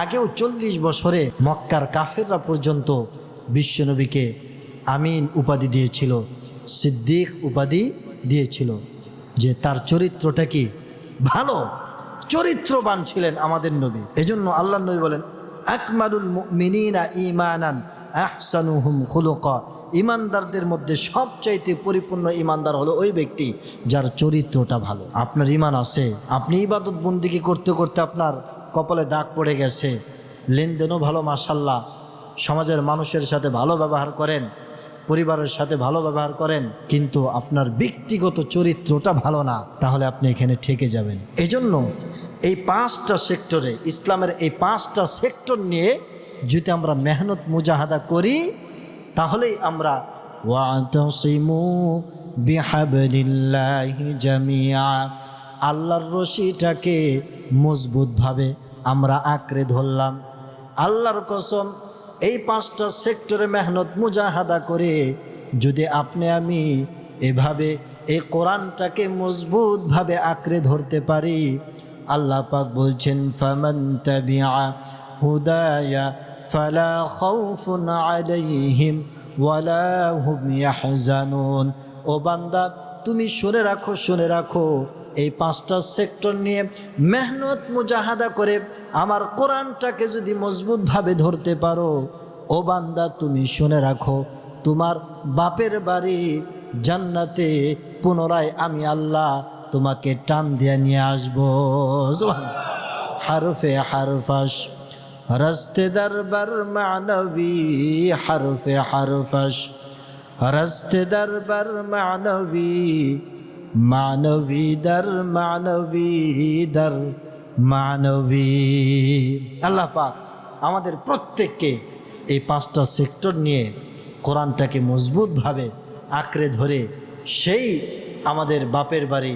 আগেও 40 বছরে মক্কার কাফেররা পর্যন্ত বিশ্বনবীকে আমিন উপাধি দিয়েছিল, সিদ্দিক উপাধি দিয়েছিল, যে তার চরিত্রটা কি ভালো, চরিত্রবান ছিলেন আমাদের নবী। এজন্য আল্লাহ নবী বলেন, আকমালুল মুমিনিনা ঈমানান আহসানুহুম খুলুকা, ইমানদারদের মধ্যে সবচাইতে পরিপূর্ণ ইমানদার হলো ওই ব্যক্তি যার চরিত্রটা ভালো। আপনার ইমান আছে, আপনি ইবাদত বন্দিগি করতে করতে আপনার কপালে দাগ পড়ে গেছে, লেনদেনও ভালো মাশাল্লাহ, সমাজের মানুষের সাথে ভালো ব্যবহার করেন, পরিবারের সাথে ভালো ব্যবহার করেন, কিন্তু আপনার ব্যক্তিগত চরিত্রটা ভালো না, তাহলে আপনি এখানে ঠেকে যাবেন। এজন্য এই 5টা সেক্টরে, ইসলামের এই 5টা সেক্টর নিয়ে যদি আমরা মেহনত মুজাহাদা করি তাহলেই আমরা ওয়াতাসিমু বিহাবলিল্লাহি জামিআ, আল্লাহর রশিটাকে মজবুতভাবে আমরা আঁকড়ে ধরলাম। আল্লাহর কসম, এই 5টা সেক্টরে মেহনত মুজাহাদা করে যদি আপনি আমি এভাবে এই কোরআনটাকে মজবুতভাবে আঁকড়ে ধরতে পারি, আল্লাহ পাক বলছেন, ফামান তাবিআ হুদায়া ফালা খাউফুন আলাইহিম ওয়ালা হুম ইয়াহজানুন। ও বান্দা, তুমি শুনে রাখো, শুনে রাখো, এই 5টা সেক্টর নিয়ে মেহনত মুজাহাদা করে আমার কোরআনটাকে যদি মজবুতভাবে ধরতে পারো, ও বান্দা তুমি শুনে রাখো, তোমার বাপের বাড়ি জান্নাতে পুনরায় আমি আল্লাহ তোমাকে টান দিয়ে নিয়ে আসবো। হারফে হারফাস রস্তে দরবার মানবী, হারফে হারফাস রস্তে দরবার মানবী, মানবী দর মানবী দর মানবী। আল্লাহ পাক আমাদের প্রত্যেককে এই 5টা সেক্টর নিয়ে কোরআনটাকে মজবুতভাবে আঁকড়ে ধরে সেই আমাদের বাপের বাড়ি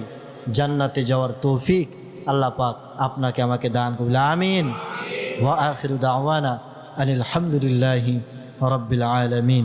জান্নাতে যাওয়ার তৌফিক আল্লাহ পাক আপনাকে আমাকে দান করুন। আমিন। ওয়া আখিরু দাওয়ানা আনিল হামদুলিল্লাহি রাব্বিল আলামিন।